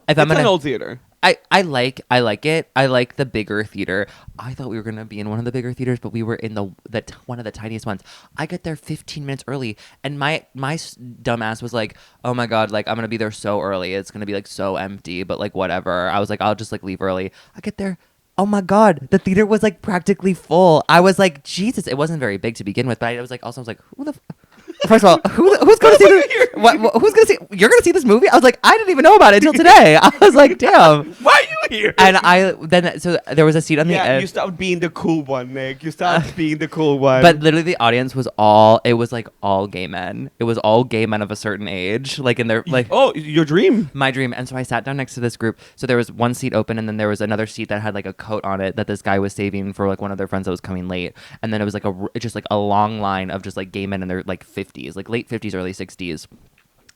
[SPEAKER 1] an old theater.
[SPEAKER 2] I like it. I like the bigger theater. I thought we were gonna be in one of the bigger theaters, but we were in one of the tiniest ones. I get there 15 minutes early, and my dumbass was like, "Oh my god, like I'm gonna be there so early. It's gonna be like so empty." But like whatever. I was like, I'll just like leave early. I get there. Oh my god, the theater was like practically full. I was like, Jesus, it wasn't very big to begin with, but I was like, who the. First of all, who's going to see this? Who's going to see? You're going to see this movie? I was like, I didn't even know about it until today. I was like, damn.
[SPEAKER 1] Why are you here?
[SPEAKER 2] And so there was a seat on the end.
[SPEAKER 1] You stopped being the cool one, Nick. You stopped being the cool one.
[SPEAKER 2] But literally the audience was all gay men. It was all gay men of a certain age. Like in their like.
[SPEAKER 1] Oh, your dream.
[SPEAKER 2] My dream. And so I sat down next to this group. So there was one seat open and then there was another seat that had like a coat on it that this guy was saving for like one of their friends that was coming late. And then it was like just like a long line of just like gay men in their like 50s, like late 50s, early 60s.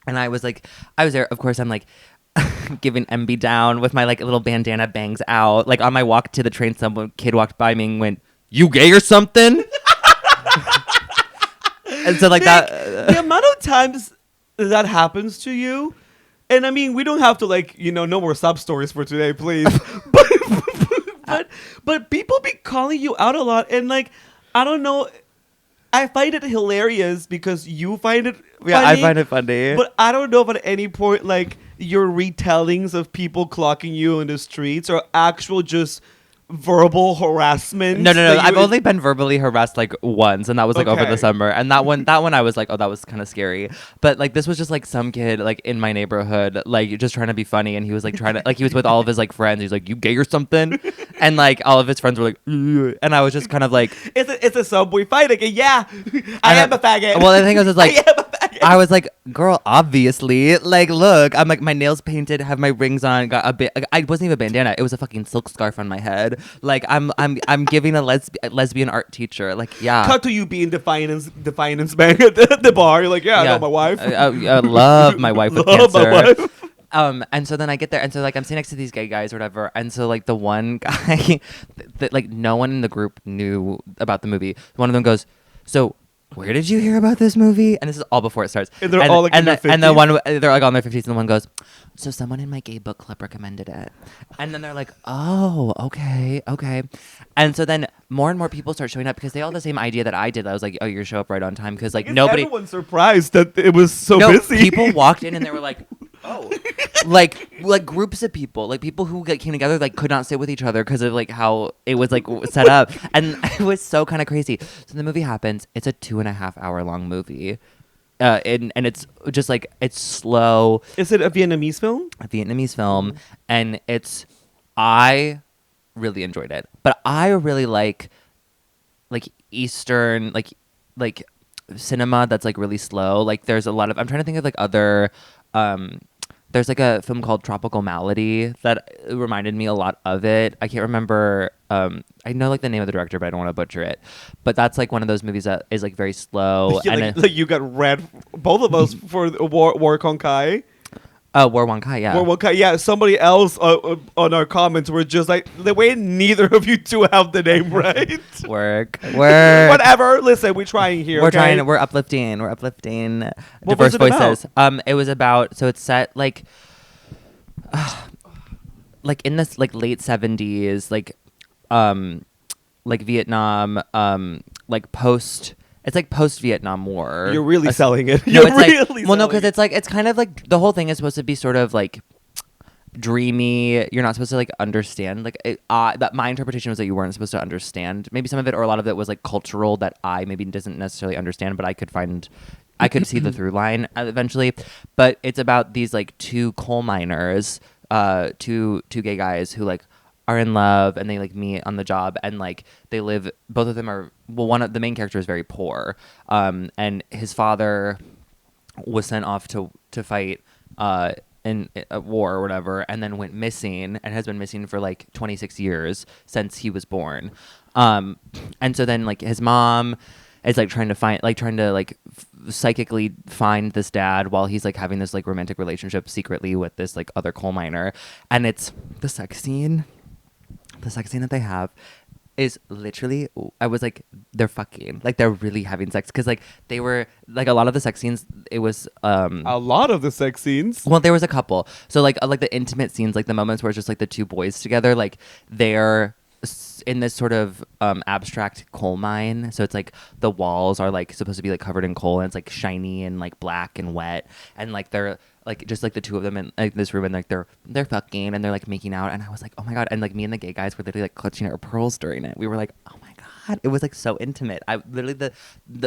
[SPEAKER 2] And I was there, of course, I'm like giving MB down with my like little bandana bangs out. Like on my walk to the train, some kid walked by me and went, "You gay or something?" And so like Nick, that.
[SPEAKER 1] The amount of times that happens to you, and I mean, we don't have to like, no more sub stories for today, please. but people be calling you out a lot, and like, I don't know. I find it hilarious because you find it funny.
[SPEAKER 2] Yeah, I find it funny.
[SPEAKER 1] But I don't know if at any point, like, your retellings of people clocking you in the streets are actual just verbal harassment.
[SPEAKER 2] No. I've only been verbally harassed like once, and that was like over the summer. And that one I was like, oh, that was kind of scary. But like this was just like some kid like in my neighborhood, like just trying to be funny, and he was like trying to like he was with all of his like friends. He's like, "You gay or something?" And like all of his friends were like, "Ugh." And I was just kind of like,
[SPEAKER 1] it's a subway fight again. Yeah, I am a faggot.
[SPEAKER 2] Well, the thing was like,
[SPEAKER 1] I am a faggot.
[SPEAKER 2] I was like, girl, obviously, like, look, I'm like my nails painted, have my rings on, got a bit. Like, I wasn't even a bandana; it was a fucking silk scarf on my head. Like I'm giving a lesbian art teacher. Like, yeah.
[SPEAKER 1] Cut to you being the finance man at the bar. You're like, yeah, I know my wife.
[SPEAKER 2] I love my wife with cancer. And so then I get there, and so like I'm sitting next to these gay guys or whatever, and so like the one guy that like no one in the group knew about the movie. One of them goes, "So where did you hear about this movie?" And this is all before it starts.
[SPEAKER 1] And they're all like in their 50s.
[SPEAKER 2] And the one they're like on their 50s, and the one goes, "So someone in my gay book club recommended it." And then they're like, "Oh, okay." And so then more and more people start showing up because they all have the same idea that I did. I was like, "Oh, you're show up right on time," because like nobody.
[SPEAKER 1] Everyone's surprised that it was so busy.
[SPEAKER 2] People walked in and they were like, "Oh," like groups of people, like people who like came together, like could not sit with each other because of like how it was like set up, and it was so kind of crazy. So the movie happens. It's a 2.5 hour long movie. And it's just like it's slow.
[SPEAKER 1] Is it a Vietnamese film?
[SPEAKER 2] A Vietnamese film, and I really enjoyed it. But I really like Eastern like cinema that's like really slow. Like there's a lot of I'm trying to think of like other there's like a film called Tropical Malady that reminded me a lot of it. I can't remember. I know like the name of the director, but I don't want to butcher it. But that's like one of those movies that is like very slow.
[SPEAKER 1] Yeah,
[SPEAKER 2] and
[SPEAKER 1] like you got read both of us for War Kong Kai.
[SPEAKER 2] Oh, War One Kai, yeah.
[SPEAKER 1] Yeah, somebody else on our comments were just like, the way neither of you two have the name right.
[SPEAKER 2] Work.
[SPEAKER 1] Whatever. Listen, we're trying here.
[SPEAKER 2] We're
[SPEAKER 1] okay?
[SPEAKER 2] trying. We're uplifting. We're uplifting
[SPEAKER 1] What
[SPEAKER 2] diverse
[SPEAKER 1] was it
[SPEAKER 2] voices.
[SPEAKER 1] about?
[SPEAKER 2] It was about. So it's set like in this like late 70s, like Vietnam, like post. It's like post Vietnam War.
[SPEAKER 1] You're really selling it.
[SPEAKER 2] No,
[SPEAKER 1] You're
[SPEAKER 2] it's
[SPEAKER 1] really
[SPEAKER 2] like no, because
[SPEAKER 1] selling
[SPEAKER 2] it's like it's kind of like the whole thing is supposed to be sort of like dreamy. You're not supposed to like understand like that. My interpretation was that you weren't supposed to understand maybe some of it, or a lot of it was like cultural that I maybe doesn't necessarily understand, but I could see the through line eventually. But it's about these like two coal miners, two gay guys who like are in love, and they like meet on the job, and like they live, both of them are, well, one of the main character is very poor, and his father was sent off to fight in a war or whatever, and then went missing, and has been missing for like 26 years since he was born. And so then like his mom is like trying to psychically find this dad while he's like having this like romantic relationship secretly with this like other coal miner. And it's the sex scene that they have is literally, I was like, they're fucking, like they're really having sex, because like they were like, a lot of the sex scenes, it was
[SPEAKER 1] a lot of the sex scenes,
[SPEAKER 2] well, there was a couple, so like the intimate scenes, like the moments where it's just like the two boys together, like they're in this sort of abstract coal mine, so it's like the walls are like supposed to be like covered in coal, and it's like shiny and like black and wet, and like they're like just like the two of them in like this room, and like they're fucking, and they're like making out, and I was like, oh my god, and like me and the gay guys were literally like clutching our pearls during it. We were like, oh my god, it was like so intimate. I literally the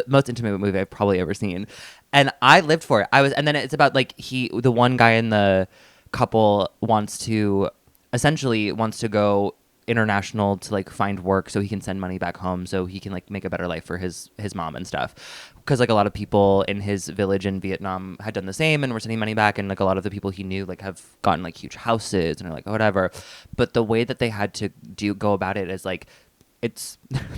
[SPEAKER 2] most intimate movie I've probably ever seen, and I lived for it. And then it's about like the one guy in the couple wants to go international to like find work so he can send money back home so he can like make a better life for his mom and stuff, because like a lot of people in his village in Vietnam had done the same and were sending money back, and like a lot of the people he knew like have gotten like huge houses and are like whatever. But the way that they had to go about it is like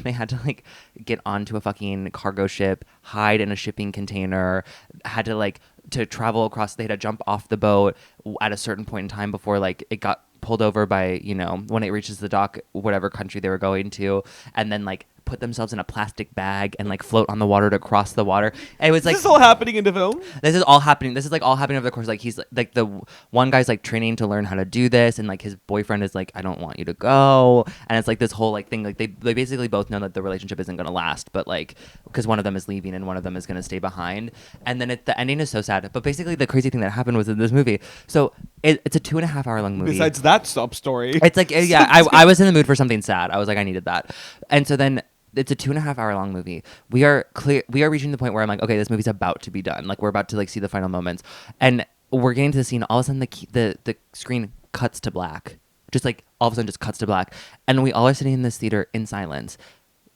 [SPEAKER 2] they had to like get onto a fucking cargo ship, hide in a shipping container, had to like to travel across, they had to jump off the boat at a certain point in time before like it got pulled over by, you know, when it reaches the dock, whatever country they were going to, and then like put themselves in a plastic bag and like float on the water to cross the water. And it was like,
[SPEAKER 1] this is all happening in the film.
[SPEAKER 2] This is all happening. This is like all happening over the course. Like he's like the one guy's like training to learn how to do this, and like his boyfriend is like, I don't want you to go, and it's like this whole like thing. Like they basically both know that the relationship isn't gonna last, but like because one of them is leaving and one of them is gonna stay behind. And then the ending is so sad. But basically the crazy thing that happened was in this movie. So it's a 2.5 hour long movie.
[SPEAKER 1] Besides that sub story,
[SPEAKER 2] it's like yeah, I was in the mood for something sad. I was like, I needed that, and so then. It's a 2.5 hour long movie. We are reaching the point where I'm like, okay, this movie's about to be done. Like we're about to like see the final moments, and we're getting to the scene. All of a sudden, the screen cuts to black. Just like all of a sudden, just cuts to black, and we all are sitting in this theater in silence.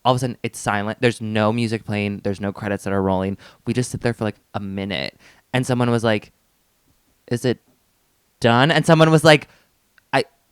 [SPEAKER 2] All of a sudden, it's silent. There's no music playing. There's no credits that are rolling. We just sit there for like a minute, and someone was like, "Is it done?" And someone was like,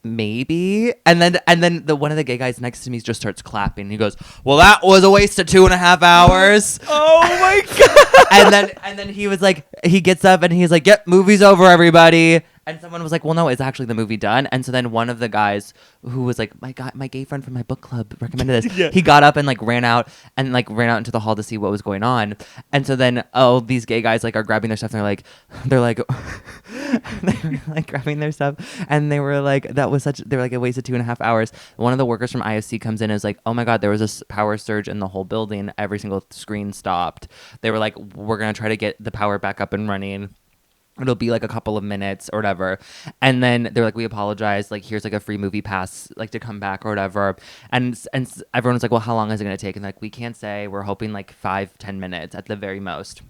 [SPEAKER 2] maybe, and then the one of the gay guys next to me just starts clapping. He goes, well, that was a waste of 2.5 hours.
[SPEAKER 1] Oh my god.
[SPEAKER 2] and then he was like, he gets up and he's like, yep, movie's over, everybody. And someone was like, well, no, it's actually the movie done. And so then one of the guys who was like, my gay friend from my book club recommended this. Yeah. He got up and like ran out into the hall to see what was going on. And so then, these gay guys like are grabbing their stuff. And they're like they were like grabbing their stuff. And they were like, they were like, a waste of 2.5 hours. One of the workers from IFC comes in and is like, oh my God, there was a power surge in the whole building. Every single screen stopped. They were like, we're going to try to get the power back up and running. It'll be like a couple of minutes or whatever. And then they're like, we apologize. Like, here's like a free movie pass, like to come back or whatever. And everyone was like, well, how long is it going to take? And like, we can't say. We're hoping like 5-10 minutes at the very most.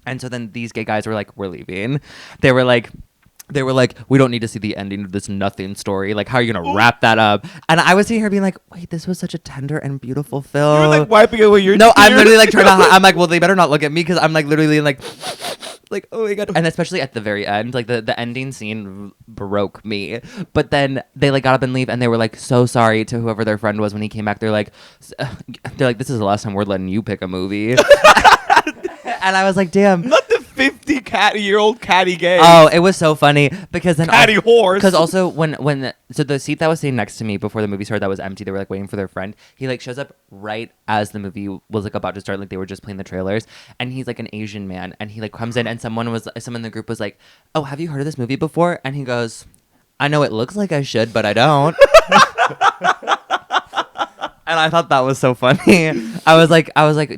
[SPEAKER 2] And so then these gay guys were like, we're leaving. They were like, we don't need to see the ending of this nothing story. Like, how are you going to wrap that up? And I was sitting here being like, wait, this was such a tender and beautiful film.
[SPEAKER 1] You're like wiping away your
[SPEAKER 2] tears. I'm literally like trying to, I'm like, well, they better not look at me, because I'm like literally like, oh my God. And especially at the very end, like the ending scene broke me. But then they like got up and leave, and they were like so sorry to whoever their friend was when he came back. They're like, this is the last time we're letting you pick a movie. And I was like, damn.
[SPEAKER 1] Not the 50-year-old catty gay.
[SPEAKER 2] Oh, it was so funny because then
[SPEAKER 1] catty horse.
[SPEAKER 2] Because also so the seat that was sitting next to me before the movie started that was empty. They were like waiting for their friend. He like shows up right as the movie was like about to start. Like they were just playing the trailers, and he's like an Asian man, and he like comes in, and someone in the group was like, "Oh, have you heard of this movie before?" And he goes, "I know it looks like I should, but I don't." And I thought that was so funny. I was like,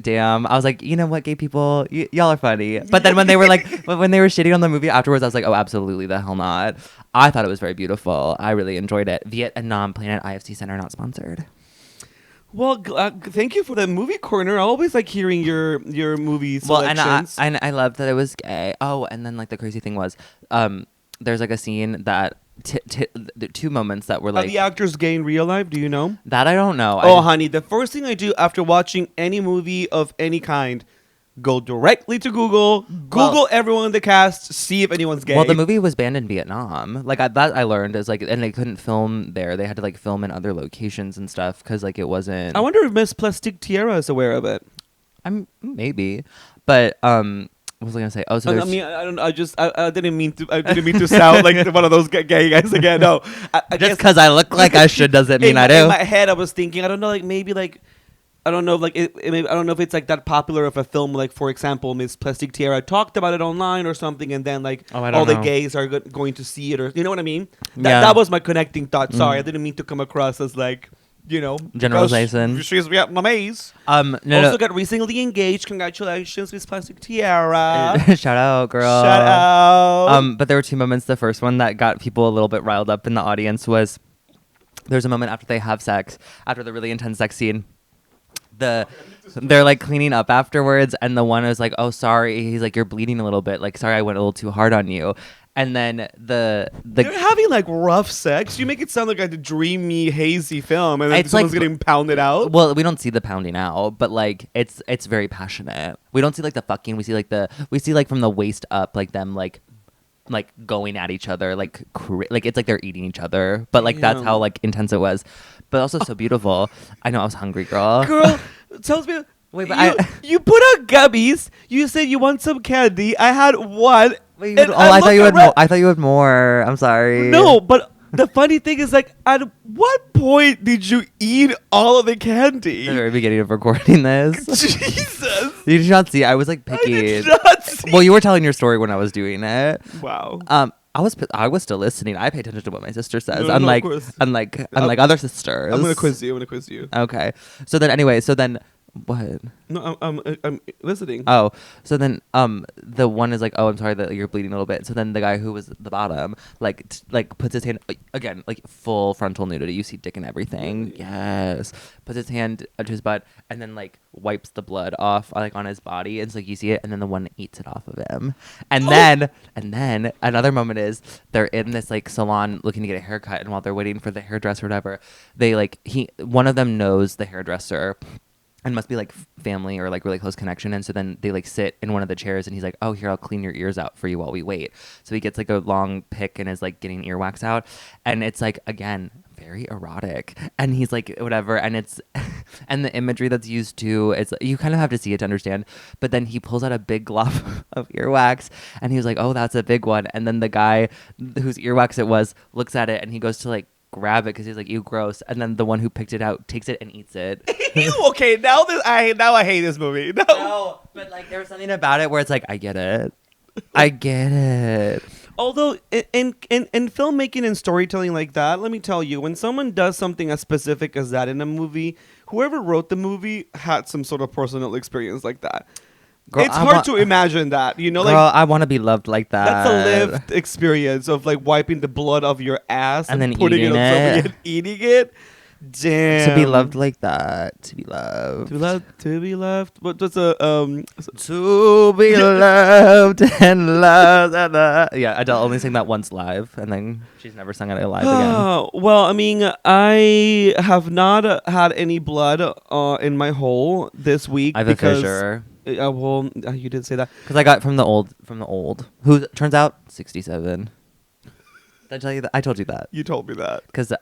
[SPEAKER 2] damn. I was like, you know what, gay people, y'all are funny. But then when they were shitting on the movie afterwards, I was like, oh, absolutely the hell not. I thought it was very beautiful. I really enjoyed it. Vietnam playing at IFC Center, not sponsored.
[SPEAKER 1] Well, thank you for the movie corner. I always like hearing your movie selections.
[SPEAKER 2] Well, and I loved that it was gay. Oh, and then like the crazy thing was, there's like a scene that. The two moments that were like...
[SPEAKER 1] Are the actors gay in real life? Do you know?
[SPEAKER 2] That I don't know.
[SPEAKER 1] Honey, the first thing I do after watching any movie of any kind, go directly to Google everyone in the cast, see if anyone's gay.
[SPEAKER 2] Well, the movie was banned in Vietnam. Like, that I learned is like... And they couldn't film there. They had to like film in other locations and stuff because like it wasn't...
[SPEAKER 1] I wonder if Miss Plastic Tiara is aware of it.
[SPEAKER 2] Maybe. But... What was I gonna say? Oh, so
[SPEAKER 1] I mean, I don't. I didn't mean to sound like one of those gay guys again. No,
[SPEAKER 2] just because I look like I should doesn't mean I do.
[SPEAKER 1] In my head, I was thinking, I don't know, like maybe like, I don't know, like maybe, I don't know if it's like that popular of a film. Like for example, Miss Plastic Tiara talked about it online or something, and then like all the gays are going to see it, or you know what I mean? That was my connecting thought. Sorry, I didn't mean to come across as like. You know,
[SPEAKER 2] generalization.
[SPEAKER 1] She's Vietnamese. Got recently engaged. Congratulations, Miss Plastic Tiara.
[SPEAKER 2] Shout out, girl.
[SPEAKER 1] Shout out.
[SPEAKER 2] But there were two moments. The first one that got people a little bit riled up in the audience was there's a moment after they have sex, after the really intense sex scene. They're like cleaning up afterwards, and the one is like, "Oh, sorry." He's like, "You're bleeding a little bit. Like, sorry, I went a little too hard on you." And then they're
[SPEAKER 1] having like rough sex. You make it sound like a dreamy, hazy film, and then someone's getting pounded out.
[SPEAKER 2] Well, we don't see the pounding out, but like it's very passionate. We don't see like the fucking. We see like from the waist up, like them like going at each other, like it's like they're eating each other. But like that's how like intense it was, but also so beautiful. I know I was hungry, girl.
[SPEAKER 1] Girl, tells me.
[SPEAKER 2] Wait, but
[SPEAKER 1] you put out gummies. You said you want some candy. I had one.
[SPEAKER 2] Wait, I thought you had more. I thought you had more. I'm sorry.
[SPEAKER 1] No, but the funny thing is, like, at what point did you eat all of the candy?
[SPEAKER 2] The very beginning of recording this.
[SPEAKER 1] Jesus.
[SPEAKER 2] You did not see. I was like picky.
[SPEAKER 1] I did not see.
[SPEAKER 2] Well, you were telling your story when I was doing it.
[SPEAKER 1] Wow.
[SPEAKER 2] I was still listening. I pay attention to what my sister says. Unlike other sisters.
[SPEAKER 1] I'm gonna quiz you.
[SPEAKER 2] Okay. So then what?
[SPEAKER 1] No, I'm listening.
[SPEAKER 2] Oh, so then the one is like, oh, I'm sorry that you're bleeding a little bit. So then the guy who was at the bottom like puts his hand again, like full frontal nudity. You see dick and everything.
[SPEAKER 1] Really?
[SPEAKER 2] Yes. Puts his hand to his butt and then like wipes the blood off like on his body. And it's like you see it, and then the one eats it off of him. And then another moment is they're in this like salon looking to get a haircut, and while they're waiting for the hairdresser or whatever, they like one of them knows the hairdresser. And must be like family or like really close connection. And so then they like sit in one of the chairs, and he's like, "Oh, here, I'll clean your ears out for you while we wait." So he gets like a long pick and is like getting earwax out. And it's like, again, very erotic. And he's like, whatever. And it's, and the imagery that's used too, it's, you kind of have to see it to understand. But then he pulls out a big glob of earwax, and he was like, "Oh, that's a big one." And then the guy whose earwax it was looks at it, and he goes to like grab it because he's like, "Ew, gross." And then the one who picked it out takes it and eats it.
[SPEAKER 1] Okay, now I hate this movie.
[SPEAKER 2] No, but like there was something about it where it's like, I get it.
[SPEAKER 1] Although in filmmaking and storytelling like that, let me tell you, when someone does something as specific as that in a movie, whoever wrote the movie had some sort of personal experience like that. Girl, it's hard to imagine that, you know.
[SPEAKER 2] Girl,
[SPEAKER 1] like,
[SPEAKER 2] I want to be loved like that.
[SPEAKER 1] That's a lived experience of like wiping the blood off your ass
[SPEAKER 2] and then
[SPEAKER 1] putting
[SPEAKER 2] eating
[SPEAKER 1] it on somebody and eating it. Damn.
[SPEAKER 2] To be loved like that. To be loved.
[SPEAKER 1] To be loved. What's a
[SPEAKER 2] To be loved and loved. Yeah, Adele only sang that once live, and then she's never sung it live again.
[SPEAKER 1] Well, I mean, I have not had any blood in my hole this week.
[SPEAKER 2] I have a fissure.
[SPEAKER 1] Well, you did say that
[SPEAKER 2] because I got from the old, who turns out 67. Did I tell you that? I told you that.
[SPEAKER 1] You told me that.
[SPEAKER 2] Because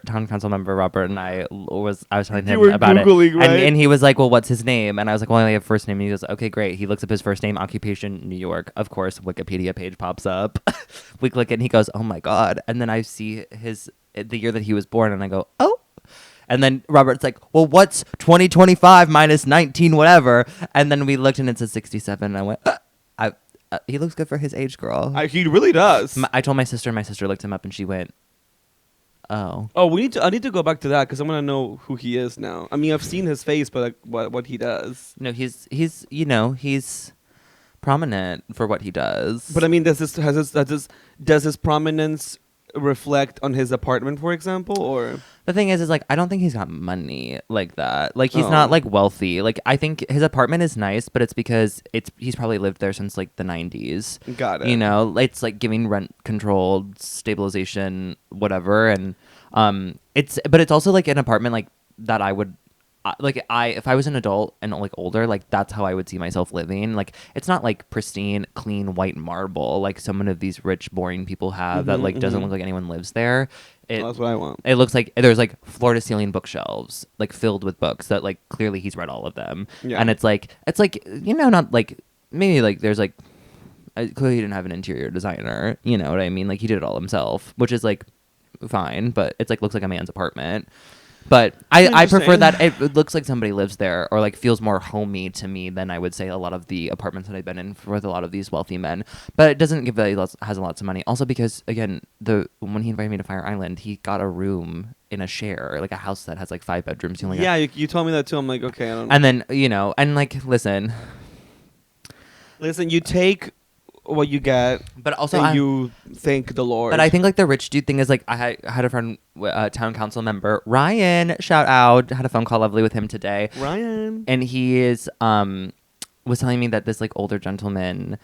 [SPEAKER 2] town council member Robert and I was telling him
[SPEAKER 1] were
[SPEAKER 2] about
[SPEAKER 1] Googling,
[SPEAKER 2] it.
[SPEAKER 1] right?
[SPEAKER 2] And he was like, well, what's his name? And I was like, well, I only have first name. And he goes, okay, great. He looks up his first name, occupation, New York. Of course, Wikipedia page pops up. We click it and he goes, oh my God. And then I see the year that he was born and I go, oh. And then Robert's like, well, what's 2025 minus 19 whatever? And then we looked and it says 67. And I went, he looks good for his age, girl.
[SPEAKER 1] He really does.
[SPEAKER 2] I told my sister, and my sister looked him up, and she went, "Oh,
[SPEAKER 1] I need to go back to that because I want to know who he is now. I mean, I've seen his face, but like what he does.
[SPEAKER 2] no, he's prominent for what he does."
[SPEAKER 1] But I mean, does his prominence reflect on his apartment, for example, or?
[SPEAKER 2] The thing is like, I don't think he's got money like that. Like, he's not like wealthy. Like, I think his apartment is nice, but it's because he's probably lived there since like the 90s.
[SPEAKER 1] Got it.
[SPEAKER 2] You know, it's like giving rent controlled stabilization, whatever. And it's also like an apartment like that I would if I was an adult and like older, like that's how I would see myself living. Like, it's not like pristine, clean white marble like some of these rich, boring people have that like doesn't look like anyone lives there.
[SPEAKER 1] That's what I want.
[SPEAKER 2] It looks like there's like floor to ceiling bookshelves like filled with books that like clearly he's read all of them.
[SPEAKER 1] Yeah.
[SPEAKER 2] And it's like not like maybe like there's like clearly he didn't have an interior designer. You know what I mean? Like, he did it all himself, which is like fine, but it's like looks like a man's apartment. But I prefer that it looks like somebody lives there or like feels more homey to me than I would say a lot of the apartments that I've been in with a lot of these wealthy men. But it doesn't give has lots of money. Also because, again, when he invited me to Fire Island, he got a room in a share, like a house that has like 5 bedrooms.
[SPEAKER 1] You told me that too. I'm like, okay, I don't know.
[SPEAKER 2] And then, and like, listen,
[SPEAKER 1] you take what you get,
[SPEAKER 2] but also
[SPEAKER 1] you thank the Lord.
[SPEAKER 2] But I think like the rich dude thing is like, I had a friend, town council member Ryan, shout out, had a phone call lovely with him today.
[SPEAKER 1] Ryan,
[SPEAKER 2] and he is was telling me that this like older gentleman,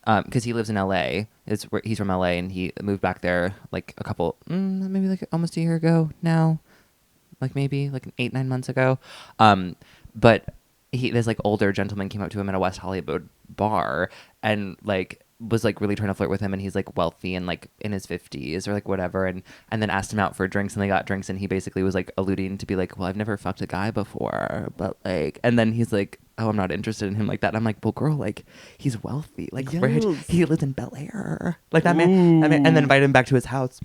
[SPEAKER 2] because he lives in LA, he's from LA and he moved back there like a couple, maybe like almost a year ago now, like maybe like 8-9 months ago, but this like older gentleman came up to him at a West Hollywood bar and like was like really trying to flirt with him, and he's like wealthy and like in his 50s or like whatever, and then asked him out for drinks, and they got drinks, and he basically was like alluding to be like, well, I've never fucked a guy before, but like, and then he's like, oh, I'm not interested in him like that. And I'm like, well, girl, like, he's wealthy, like rich. He lives in Bel Air, like that man, and then invited him back to his house.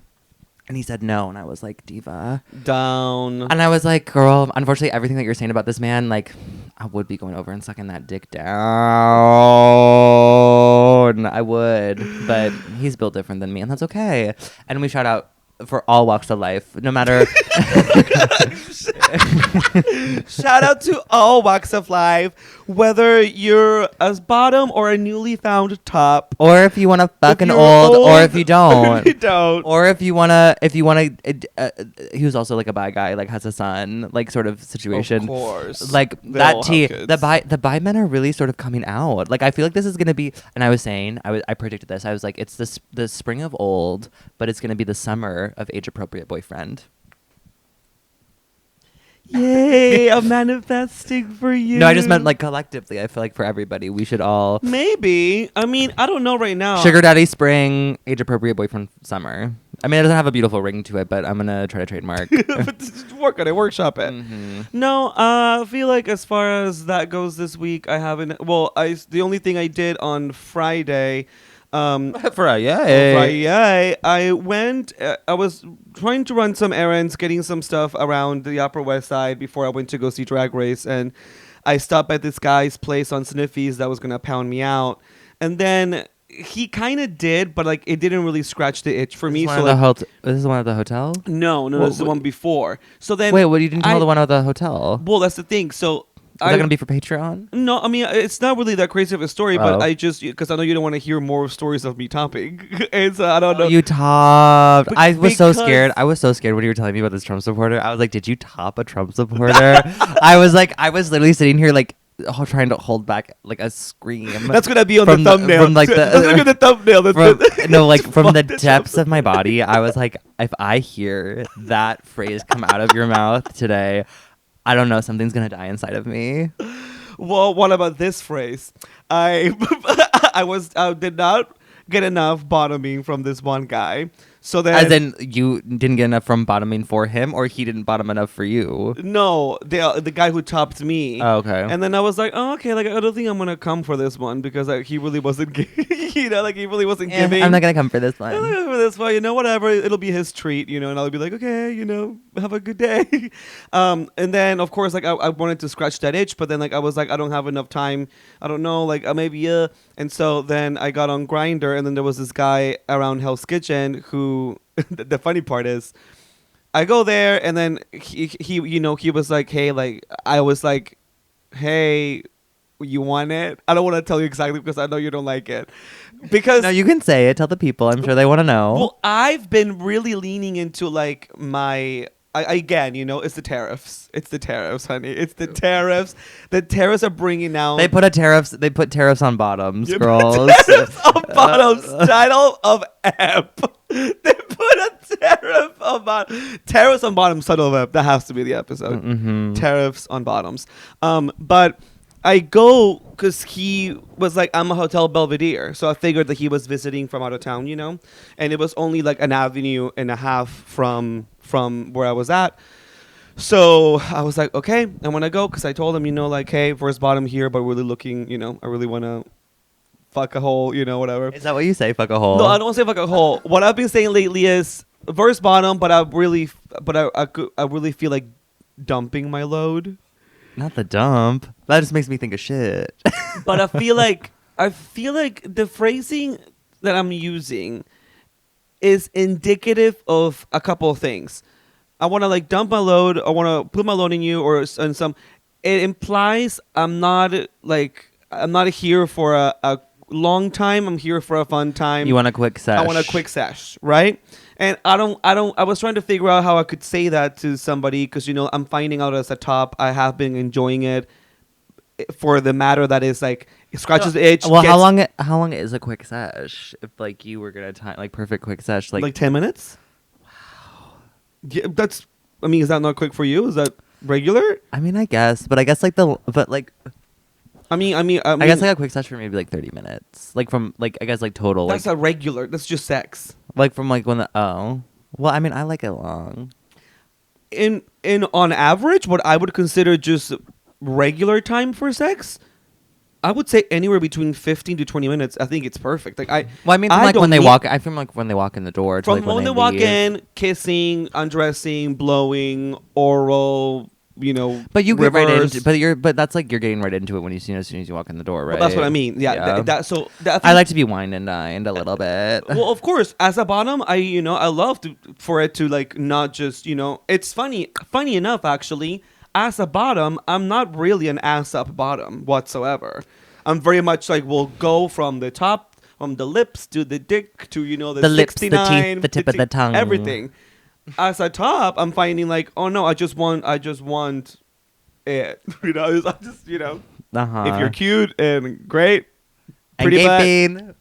[SPEAKER 2] And he said no, and I was like, diva.
[SPEAKER 1] Down.
[SPEAKER 2] And I was like, girl, unfortunately, everything that you're saying about this man, like, I would be going over and sucking that dick down. I would. But he's built different than me, and that's okay. And we shout out for all walks of life, no matter.
[SPEAKER 1] Shout out to all walks of life, whether you're a bottom or a newly found top,
[SPEAKER 2] or if you want to fuck an old, or if you don't, or if you wanna, he was also like a bi guy, like has a son, like sort of situation. Of
[SPEAKER 1] course,
[SPEAKER 2] like that tea. The bi men are really sort of coming out. Like, I feel like this is gonna be, and I was saying, I predicted this. I was like, it's the spring of old, but it's gonna be the summer of age appropriate boyfriend.
[SPEAKER 1] Yay, I'm manifesting for you.
[SPEAKER 2] No, I just meant like collectively. I feel like for everybody, we should all.
[SPEAKER 1] Maybe. I mean, I don't know right now.
[SPEAKER 2] Sugar daddy spring, age appropriate boyfriend summer. I mean, it doesn't have a beautiful ring to it, but I'm going to try to trademark.
[SPEAKER 1] Work on it, workshop it.
[SPEAKER 2] Mm-hmm.
[SPEAKER 1] No, I feel like as far as that goes this week, I haven't. Well, the only thing I did on Friday.
[SPEAKER 2] Friday.
[SPEAKER 1] I went. I was trying to run some errands, getting some stuff around the Upper West Side before I went to go see Drag Race, and I stopped at this guy's place on Sniffies that was gonna pound me out, and then he kind of did, but like it didn't really scratch the itch for me.
[SPEAKER 2] So this is the one at the hotel?
[SPEAKER 1] No, this is the one before. So then
[SPEAKER 2] wait, what? You didn't tell the one at the hotel?
[SPEAKER 1] Well, that's the thing. So.
[SPEAKER 2] Is that going to be for Patreon?
[SPEAKER 1] No, I mean, it's not really that crazy of a story, but I just, because I know you don't want to hear more stories of me topping. And so I don't know.
[SPEAKER 2] You topped. I was so scared. I was so scared when you were telling me about this Trump supporter. I was like, did you top a Trump supporter? I was literally sitting here like, trying to hold back like a scream.
[SPEAKER 1] That's going to be on the thumbnail.
[SPEAKER 2] From like
[SPEAKER 1] that's going to be the thumbnail.
[SPEAKER 2] From the depths of my body, I was like, if I hear that phrase come out of your mouth today, I don't know, something's gonna die inside of me.
[SPEAKER 1] Well, what about this phrase? I did not get enough bottoming from this one guy. So then,
[SPEAKER 2] as in you didn't get enough from bottoming for him, or he didn't bottom enough for you?
[SPEAKER 1] No, the guy who topped me.
[SPEAKER 2] Oh, okay.
[SPEAKER 1] And then I was like, oh, okay, like I don't think I'm gonna come for this one because like he really wasn't, like he really wasn't giving.
[SPEAKER 2] I'm not gonna come for this one.
[SPEAKER 1] I'm not gonna come for this one, whatever. It'll be his treat, and I'll be like, okay, have a good day. And then of course, like I wanted to scratch that itch, but then like I was like, I don't have enough time. I don't know, like maybe. And so then I got on Grindr, and then there was this guy around Hell's Kitchen who. The funny part is, I go there, and then he was like, hey, like I was like, hey, you want it? I don't want to tell you exactly because I know you don't like it. Because
[SPEAKER 2] no, you can say it. Tell the people. I'm sure they want to know.
[SPEAKER 1] Well, I've been really leaning into like again, it's the tariffs. It's the tariffs, honey. It's the tariffs. The tariffs are bringing out.
[SPEAKER 2] They put tariffs on bottoms, girls.
[SPEAKER 1] Tariffs on bottoms. Title of app. They put a tariff on bottoms. Tariffs on bottoms. Title of app. That has to be the episode.
[SPEAKER 2] Mm-hmm.
[SPEAKER 1] Tariffs on bottoms. But I go because he was like, I'm a Hotel Belvedere. So I figured that he was visiting from out of town, and it was only like an avenue and a half from where I was at. So I was like, okay, I want to go because I told him, like, hey, first bottom here, but really looking, I really want to fuck a hole, whatever.
[SPEAKER 2] Is that what you say, fuck a hole?
[SPEAKER 1] No, I don't say fuck a hole. What I've been saying lately is verse bottom, but I really feel like dumping my load.
[SPEAKER 2] Not the dump. That just makes me think of shit.
[SPEAKER 1] But I feel like the phrasing that I'm using is indicative of a couple of things. I want to like dump my load. I want to put my load in you, or in some. It implies I'm not here for a long time. I'm here for a fun time.
[SPEAKER 2] You want a quick sesh.
[SPEAKER 1] I want a quick sesh, right? And I was trying to figure out how I could say that to somebody because I'm finding out as a top. I have been enjoying it for the matter that is like it scratches the itch.
[SPEAKER 2] Well, how long is a quick sesh? If like you were gonna time like perfect quick sesh, like
[SPEAKER 1] 10 minutes. Yeah, is that not quick for you? Is that regular?
[SPEAKER 2] I mean, I guess, but I guess I guess like a quick sesh for maybe like 30 minutes. Like from like I guess like total.
[SPEAKER 1] That's
[SPEAKER 2] like,
[SPEAKER 1] a regular. That's just sex.
[SPEAKER 2] Like from like when well, I mean, I like it long.
[SPEAKER 1] In on average, what I would consider just regular time for sex, I would say anywhere between 15 to 20 minutes. I think it's perfect. Like
[SPEAKER 2] when they walk in the door.
[SPEAKER 1] From
[SPEAKER 2] when
[SPEAKER 1] they walk in, kissing, undressing, blowing, oral.
[SPEAKER 2] But you get right into, but that's like you're getting right into it when as soon as you walk in the door, right?
[SPEAKER 1] Well, that's what I mean. Yeah.
[SPEAKER 2] I like to be wined and dined a little bit.
[SPEAKER 1] Well, of course, as a bottom, I love for it to like not just It's funny enough actually. As a bottom, I'm not really an ass up bottom whatsoever. I'm very much like we'll go from the top, from the lips to the dick to the
[SPEAKER 2] lips,
[SPEAKER 1] 69,
[SPEAKER 2] the teeth, the tip of the tongue,
[SPEAKER 1] everything. As a top, I'm finding like, oh no, I just want it. I just if you're cute and great, pretty bad.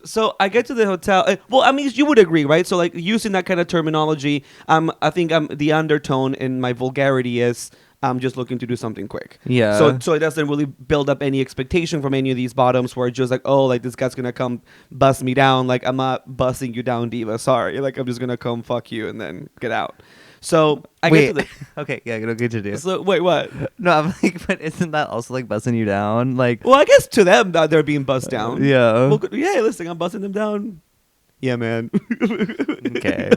[SPEAKER 1] So I get to the hotel. Well, I mean, you would agree, right? So like using that kind of terminology, I think the undertone in my vulgarity is I'm just looking to do something quick.
[SPEAKER 2] Yeah.
[SPEAKER 1] So it doesn't really build up any expectation from any of these bottoms where it's just like, oh, like this guy's gonna come bust me down. Like I'm not busting you down, diva. Sorry. Like I'm just gonna come fuck you and then get out. So I get to the
[SPEAKER 2] okay, yeah, good to do.
[SPEAKER 1] So wait, what?
[SPEAKER 2] No, I'm like, but isn't that also like busting you down? Like,
[SPEAKER 1] well, I guess to them that they're being bust down.
[SPEAKER 2] Yeah.
[SPEAKER 1] Well, yeah, listen, I'm busting them down. Yeah, man.
[SPEAKER 2] Okay.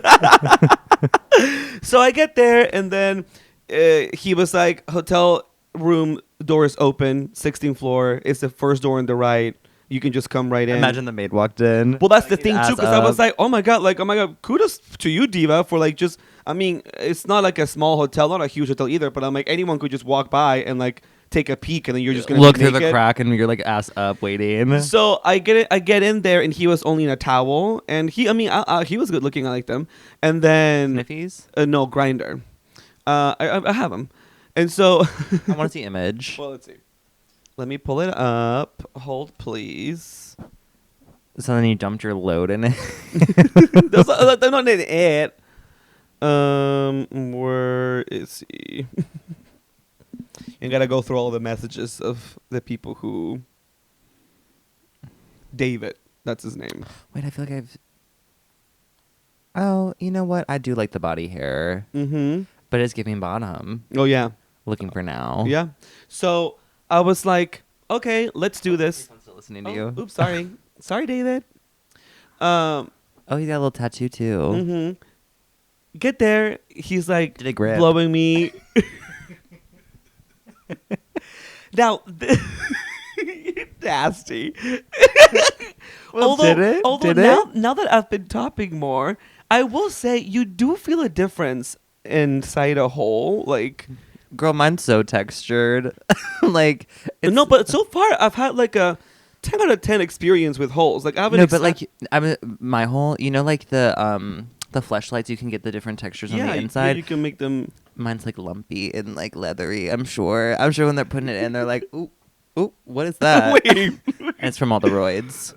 [SPEAKER 1] So I get there and then he was like, hotel room doors open, 16th floor. It's the first door on the right. You can just come right in.
[SPEAKER 2] Imagine the maid walked in.
[SPEAKER 1] Well, that's the thing too, because I was like, oh my god, kudos to you, diva, for like just. I mean, it's not like a small hotel, not a huge hotel either, but I'm like anyone could just walk by and like take a peek, and then you're just gonna
[SPEAKER 2] look through the crack, and you're like ass up waiting.
[SPEAKER 1] So I get in there, and he was only in a towel, and he was good looking. I liked him, and then
[SPEAKER 2] Sniffies?
[SPEAKER 1] No, Grindr. I have him, and so
[SPEAKER 2] I want to see image.
[SPEAKER 1] Well, let's see. Let me pull it up. Hold, please.
[SPEAKER 2] So then you dumped your load in it.
[SPEAKER 1] They're not in it. Where is he? You gotta go through all the messages of the people who. David, that's his name.
[SPEAKER 2] Wait, I feel like I've. Oh, you know what? I do like the body hair.
[SPEAKER 1] Mm-hmm.
[SPEAKER 2] But it's giving bottom.
[SPEAKER 1] Oh, yeah.
[SPEAKER 2] Looking for now.
[SPEAKER 1] Yeah. So I was like, okay, let's do this.
[SPEAKER 2] I'm still listening to you.
[SPEAKER 1] Oops, sorry. Sorry, David.
[SPEAKER 2] Oh, he got a little tattoo too.
[SPEAKER 1] Mm-hmm. Get there. He's like
[SPEAKER 2] Did it grip?
[SPEAKER 1] blowing me. Now, nasty.
[SPEAKER 2] Well, did it?
[SPEAKER 1] Although now that I've been topping more, I will say you do feel a difference inside a hole. Like,
[SPEAKER 2] girl, mine's so textured. Like,
[SPEAKER 1] no, but so far I've had like a 10 out of 10 experience with holes. Like, I haven't.
[SPEAKER 2] No, but like, my hole. You know, like the fleshlights. You can get the different textures on the inside.
[SPEAKER 1] Yeah, you can make them.
[SPEAKER 2] Mine's like lumpy and like leathery. I'm sure when they're putting it in, they're like, ooh, what is that?
[SPEAKER 1] Wait.
[SPEAKER 2] And it's from all the roids,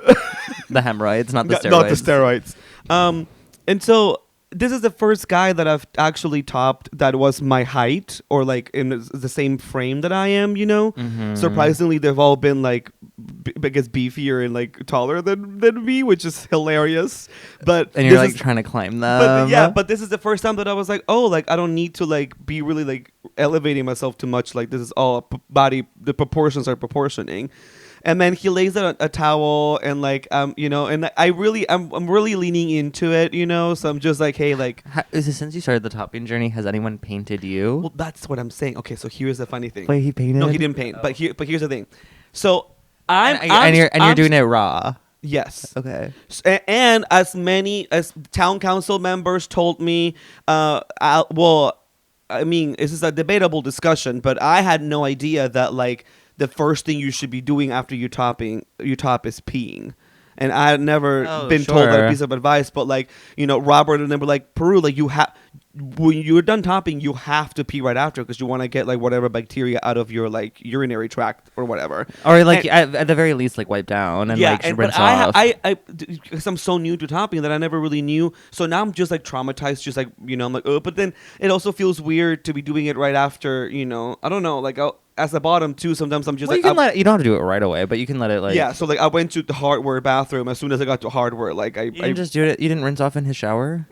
[SPEAKER 2] the hemorrhoids, not the steroids.
[SPEAKER 1] Not the steroids. And so this is the first guy that I've actually topped that was my height or like in the same frame that I am, you know?
[SPEAKER 2] Mm-hmm.
[SPEAKER 1] Surprisingly, they've all been like, I guess, beefier and like taller than me, which is hilarious.
[SPEAKER 2] And you're like trying to climb them.
[SPEAKER 1] But this is the first time that I was like, oh, like I don't need to like be really like elevating myself too much. Like this is all body, the proportions are proportioning. And then he lays out a towel and like you know, and I'm really leaning into it, you know. So I'm just like, hey, like,
[SPEAKER 2] is it since you started the topping journey? Has anyone painted you?
[SPEAKER 1] Well, that's what I'm saying. Okay, so here's the funny thing.
[SPEAKER 2] Wait, he painted?
[SPEAKER 1] No, he didn't paint.
[SPEAKER 2] Oh.
[SPEAKER 1] But here's the thing. So
[SPEAKER 2] you're doing it raw.
[SPEAKER 1] Yes.
[SPEAKER 2] Okay.
[SPEAKER 1] And as town council members told me, I mean, this is a debatable discussion, but I had no idea that like the first thing you should be doing after you top is peeing. And I had never been told that piece of advice, but like, you know, Robert and them were like, Peru, like when you're done topping, you have to pee right after because you want to get like whatever bacteria out of your like urinary tract or whatever.
[SPEAKER 2] Or like at the very least, like wipe down and rinse off.
[SPEAKER 1] Because I'm so new to topping that I never really knew. So now I'm just like traumatized, just like, you know, I'm like, oh, but then it also feels weird to be doing it right after, you know, I don't know, like as a bottom too, sometimes I'm just
[SPEAKER 2] you don't have to do it right away, but you can let it like.
[SPEAKER 1] Yeah, so like I went to the hardware bathroom as soon as I got to hardware. Like I
[SPEAKER 2] didn't just do it. You didn't rinse off in his shower.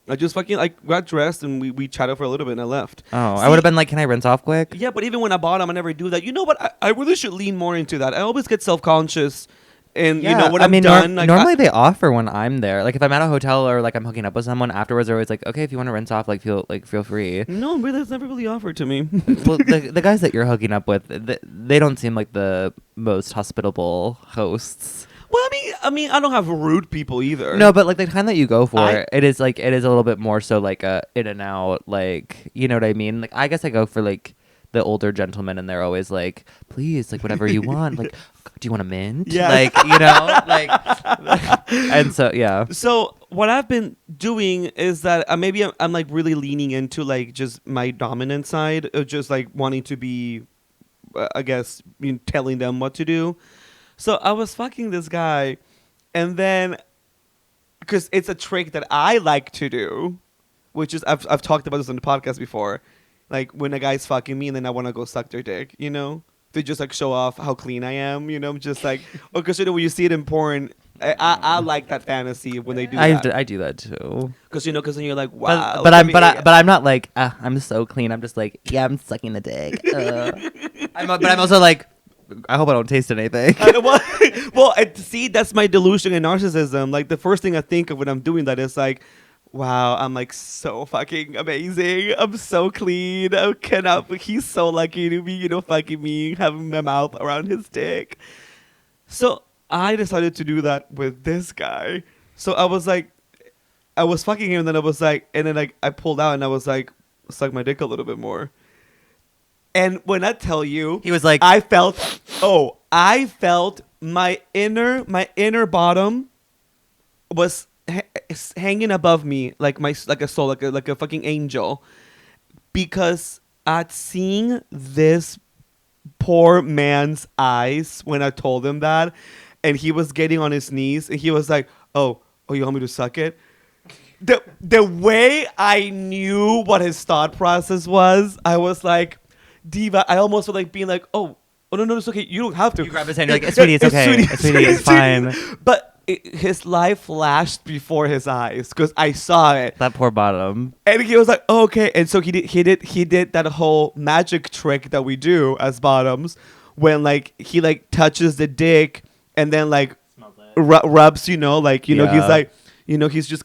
[SPEAKER 1] I just fucking like got dressed and we chatted for a little bit and I left.
[SPEAKER 2] Oh, I would have been like, can I rinse off quick?
[SPEAKER 1] Yeah, but even when I bottom, I never do that. You know what? I really should lean more into that. I always get self-conscious. And you know when I'm done, like,
[SPEAKER 2] normally they offer when I'm there. Like if I'm at a hotel or like I'm hooking up with someone afterwards, they're always like, okay, if you want to rinse off, like feel free.
[SPEAKER 1] No, really, that's never really offered to me.
[SPEAKER 2] Well, the guys that you're hooking up with, they don't seem like the most hospitable hosts.
[SPEAKER 1] Well, I mean, I don't have rude people either.
[SPEAKER 2] No, but like the kind that you go for, it is a little bit more so like in and out, like, you know what I mean? Like I guess I go for like the older gentlemen and they're always like, please, like whatever you want, like. Do you want a mint?
[SPEAKER 1] Yeah.
[SPEAKER 2] Like, you know, like, and so, yeah.
[SPEAKER 1] So what I've been doing is that maybe I'm like really leaning into like just my dominant side of just like wanting to be, I guess, telling them what to do. So I was fucking this guy and then, because it's a trick that I like to do, which is, I've talked about this on the podcast before. Like when a guy's fucking me and then I want to go suck their dick, you know? To just like show off how clean I am, you know, just like, because you know when you see it in porn, I like that fantasy when they do that.
[SPEAKER 2] I do that too.
[SPEAKER 1] Because then you're like, wow.
[SPEAKER 2] But I'm not like I'm so clean. I'm just like, yeah, I'm sucking the dick. But I'm also like, I hope I don't taste anything.
[SPEAKER 1] Well, see, that's my delusion and narcissism. Like the first thing I think of when I'm doing that is like, wow, I'm like so fucking amazing. I'm so clean. I cannot. He's so lucky to be, you know, fucking me, having my mouth around his dick. So I decided to do that with this guy. So I was like, I was fucking him, and then I was like, and then like I pulled out, and I was like, suck my dick a little bit more. And when I tell you,
[SPEAKER 2] he was like,
[SPEAKER 1] I felt my inner bottom was hanging above me like a soul, like a fucking angel, because at seeing this poor man's eyes when I told him that, and he was getting on his knees and he was like, oh, you want me to suck it? The way I knew what his thought process was, I was like, Diva, I almost felt like being like, oh no, it's okay, you don't have to.
[SPEAKER 2] You grab his hand, you're like, sweetie, it's okay, sweetie, it's fine.
[SPEAKER 1] But his life flashed before his eyes because I saw it.
[SPEAKER 2] That poor bottom.
[SPEAKER 1] And he was like, oh, okay. And so he did that whole magic trick that we do as bottoms when like he like touches the dick and then like rubs, he's like, he's just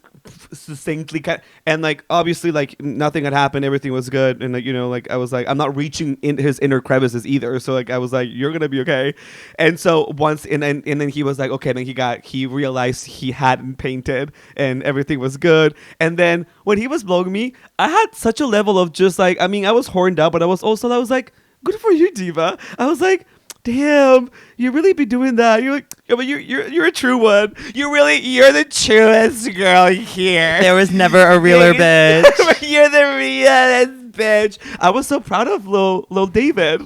[SPEAKER 1] succinctly and like obviously like nothing had happened, everything was good, and like I was like, I'm not reaching in his inner crevices either, so like I was like, you're gonna be okay. And so once and then he was like, okay, then he realized he hadn't painted and everything was good. And then when he was blowing me, I had such a level of just like, I mean, I was horned up, but I was like, good for you, diva. I was like, damn, you really be doing that. You're like, yeah, but you're a true one. You're the truest girl here.
[SPEAKER 2] There was never a realer bitch.
[SPEAKER 1] You're the realest bitch. I was so proud of Lil David.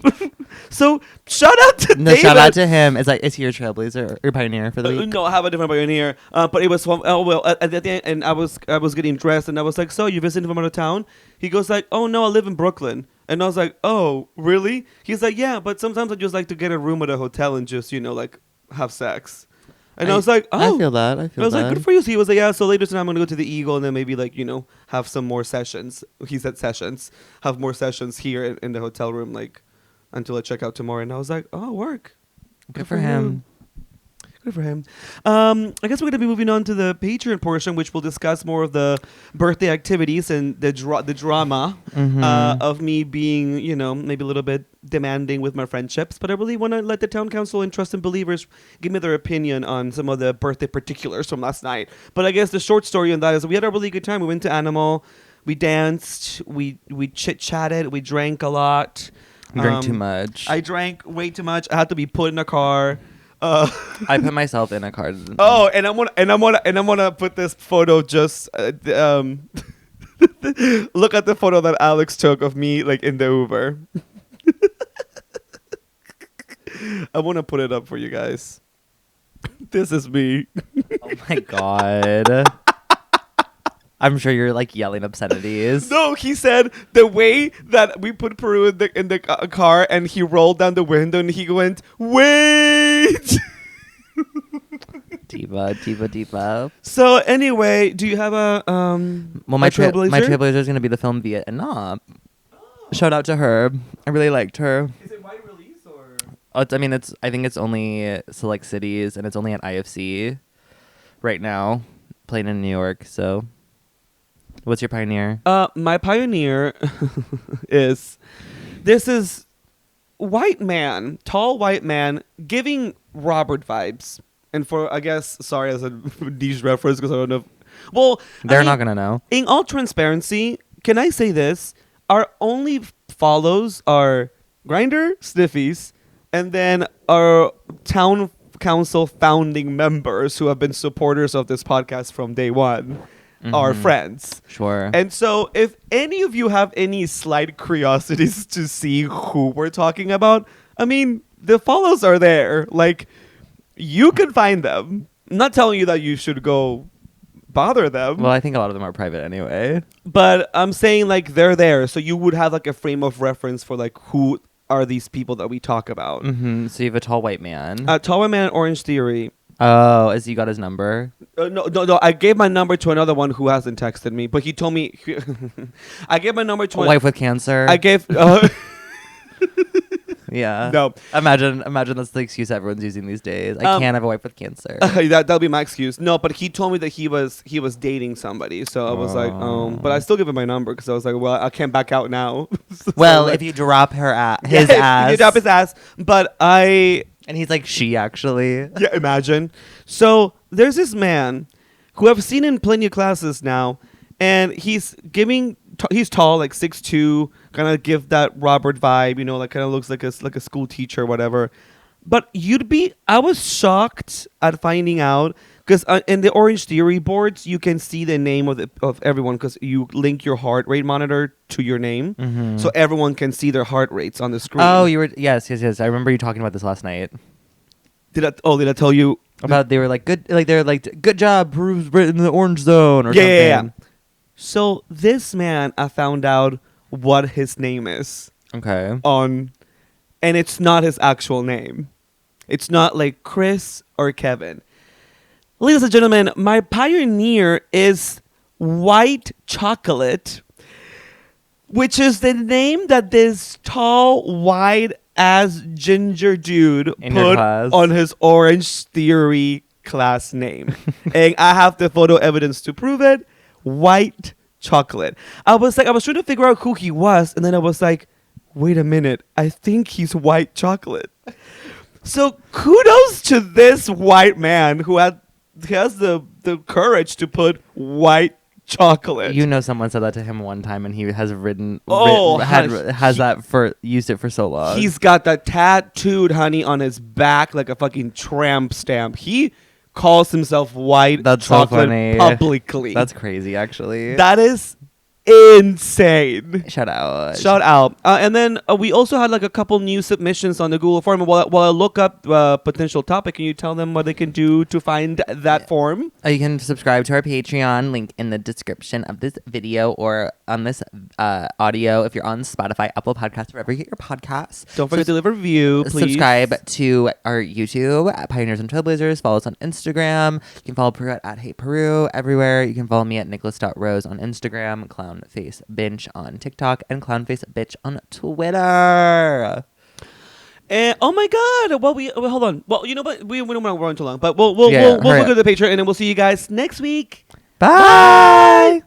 [SPEAKER 1] So shout out to David.
[SPEAKER 2] Shout out to him. Is he your trailblazer or pioneer for the week?
[SPEAKER 1] No, I have a different pioneer. But it was at the end, and I was getting dressed, and I was like, so you visiting from out of town? He goes like, oh no, I live in Brooklyn. And I was like, oh, really? He's like, yeah, but sometimes I just like to get a room at a hotel and just, like, have sex. And I was like, oh.
[SPEAKER 2] I feel that. I was
[SPEAKER 1] like, good for you. So he was like, yeah, so later tonight I'm going to go to the Eagle and then maybe, like, have some more sessions. He said sessions. Have more sessions here in the hotel room, like, until I check out tomorrow. And I was like, oh, work.
[SPEAKER 2] Good for him.
[SPEAKER 1] Good for him. I guess we're going to be moving on to the Patreon portion, which will discuss more of the birthday activities and the drama of me being, maybe a little bit demanding with my friendships. But I really want to let the town council and trust and believers give me their opinion on some of the birthday particulars from last night. But I guess the short story on that is we had a really good time. We went to Animal. We danced. We chit-chatted. We drank a lot.
[SPEAKER 2] You drank too much.
[SPEAKER 1] I drank way too much. I had to be put in a car.
[SPEAKER 2] I put myself in a car.
[SPEAKER 1] Oh, and I'm gonna put this photo. Just look at the photo that Alex took of me, like in the Uber. I want to put it up for you guys. This is me.
[SPEAKER 2] Oh my god. I'm sure you're like yelling obscenities.
[SPEAKER 1] No, he said the way that we put Peru in the car and he rolled down the window and he went, wait.
[SPEAKER 2] Diva.
[SPEAKER 1] So anyway, do you have a
[SPEAKER 2] my Trailblazer is gonna be the film Vietnam. Oh. Shout out to her. I really liked her.
[SPEAKER 1] Is it wide release or?
[SPEAKER 2] I think it's only select cities and it's only at IFC right now, playing in New York. So. What's your pioneer?
[SPEAKER 1] My pioneer is white man, tall white man, giving Robert vibes. And for, I guess, sorry, as a niche reference because I don't know.
[SPEAKER 2] They're not going to know.
[SPEAKER 1] In all transparency, can I say this? Our only follows are Grindr, Sniffies, and then our town council founding members who have been supporters of this podcast from day one. Are friends.
[SPEAKER 2] Sure.
[SPEAKER 1] And so if any of you have any slight curiosities to see who we're talking about, I mean, the follows are there. Like, you can find them. I'm not telling you that you should go bother them.
[SPEAKER 2] Well, I think a lot of them are private anyway.
[SPEAKER 1] But I'm saying, like, they're there. So you would have, like, a frame of reference for, like, who are these people that we talk about.
[SPEAKER 2] Mm-hmm. So you have a tall white man.
[SPEAKER 1] Tall white man, Orange Theory.
[SPEAKER 2] Oh, has he got his number?
[SPEAKER 1] No. I gave my number to another one who hasn't texted me, but he told me. I gave my number to
[SPEAKER 2] a wife with cancer.
[SPEAKER 1] I gave.
[SPEAKER 2] Yeah.
[SPEAKER 1] No.
[SPEAKER 2] Imagine that's the excuse everyone's using these days. I can't have a wife with cancer.
[SPEAKER 1] That'll be my excuse. No, but he told me that he was dating somebody, so I was like, but I still give him my number because I was like, well, I can't back out now. So
[SPEAKER 2] well, if you drop his ass.
[SPEAKER 1] If you drop his ass, but
[SPEAKER 2] And he's like, she actually.
[SPEAKER 1] Yeah, imagine. So there's this man who I've seen in plenty of classes now, and he's tall, like 6'2", kind of give that Robert vibe, like kind of looks like a school teacher or whatever. But I was shocked at finding out because in the Orange Theory boards, you can see the name of everyone because you link your heart rate monitor to your name, so everyone can see their heart rates on the screen.
[SPEAKER 2] Oh, yes. I remember you talking about this last night.
[SPEAKER 1] Did I tell you
[SPEAKER 2] about they were like good, like they're like good job, Peru's in the orange zone or something.
[SPEAKER 1] Yeah. So this man, I found out what his name is.
[SPEAKER 2] Okay.
[SPEAKER 1] And it's not his actual name. It's not like Chris or Kevin. Ladies and gentlemen, my pioneer is White Chocolate, which is the name that this tall, wide-ass ginger dude put on his Orange Theory class name. And I have the photo evidence to prove it. White Chocolate. I was trying to figure out who he was, and then I was like, wait a minute, I think he's White Chocolate. So kudos to this white man who has the courage to put White Chocolate.
[SPEAKER 2] You know, someone said that to him one time, and he has used it for so long.
[SPEAKER 1] He's got that tattooed, honey, on his back like a fucking tramp stamp. He calls himself White Chocolate publicly.
[SPEAKER 2] That's crazy, actually.
[SPEAKER 1] That is insane.
[SPEAKER 2] Shout out.
[SPEAKER 1] And then we also had like a couple new submissions on the Google form. While I look up potential topic, can you tell them what they can do to find that form?
[SPEAKER 2] You can subscribe to our Patreon, link in the description of this video or on this audio if you're on Spotify, Apple Podcasts, wherever you get your podcasts.
[SPEAKER 1] Don't forget to leave a review, please.
[SPEAKER 2] Subscribe to our YouTube at Pioneers and Trailblazers. Follow us on Instagram. You can follow Peru at Hate Peru everywhere. You can follow me at Nicholas.Rose on Instagram, Clownface Binge on TikTok, and Clownface Bitch on Twitter.
[SPEAKER 1] And oh my God! Well, hold on. Well, you know what? We don't want to run too long, but we'll go to the Patreon, and then we'll see you guys next week.
[SPEAKER 2] Bye.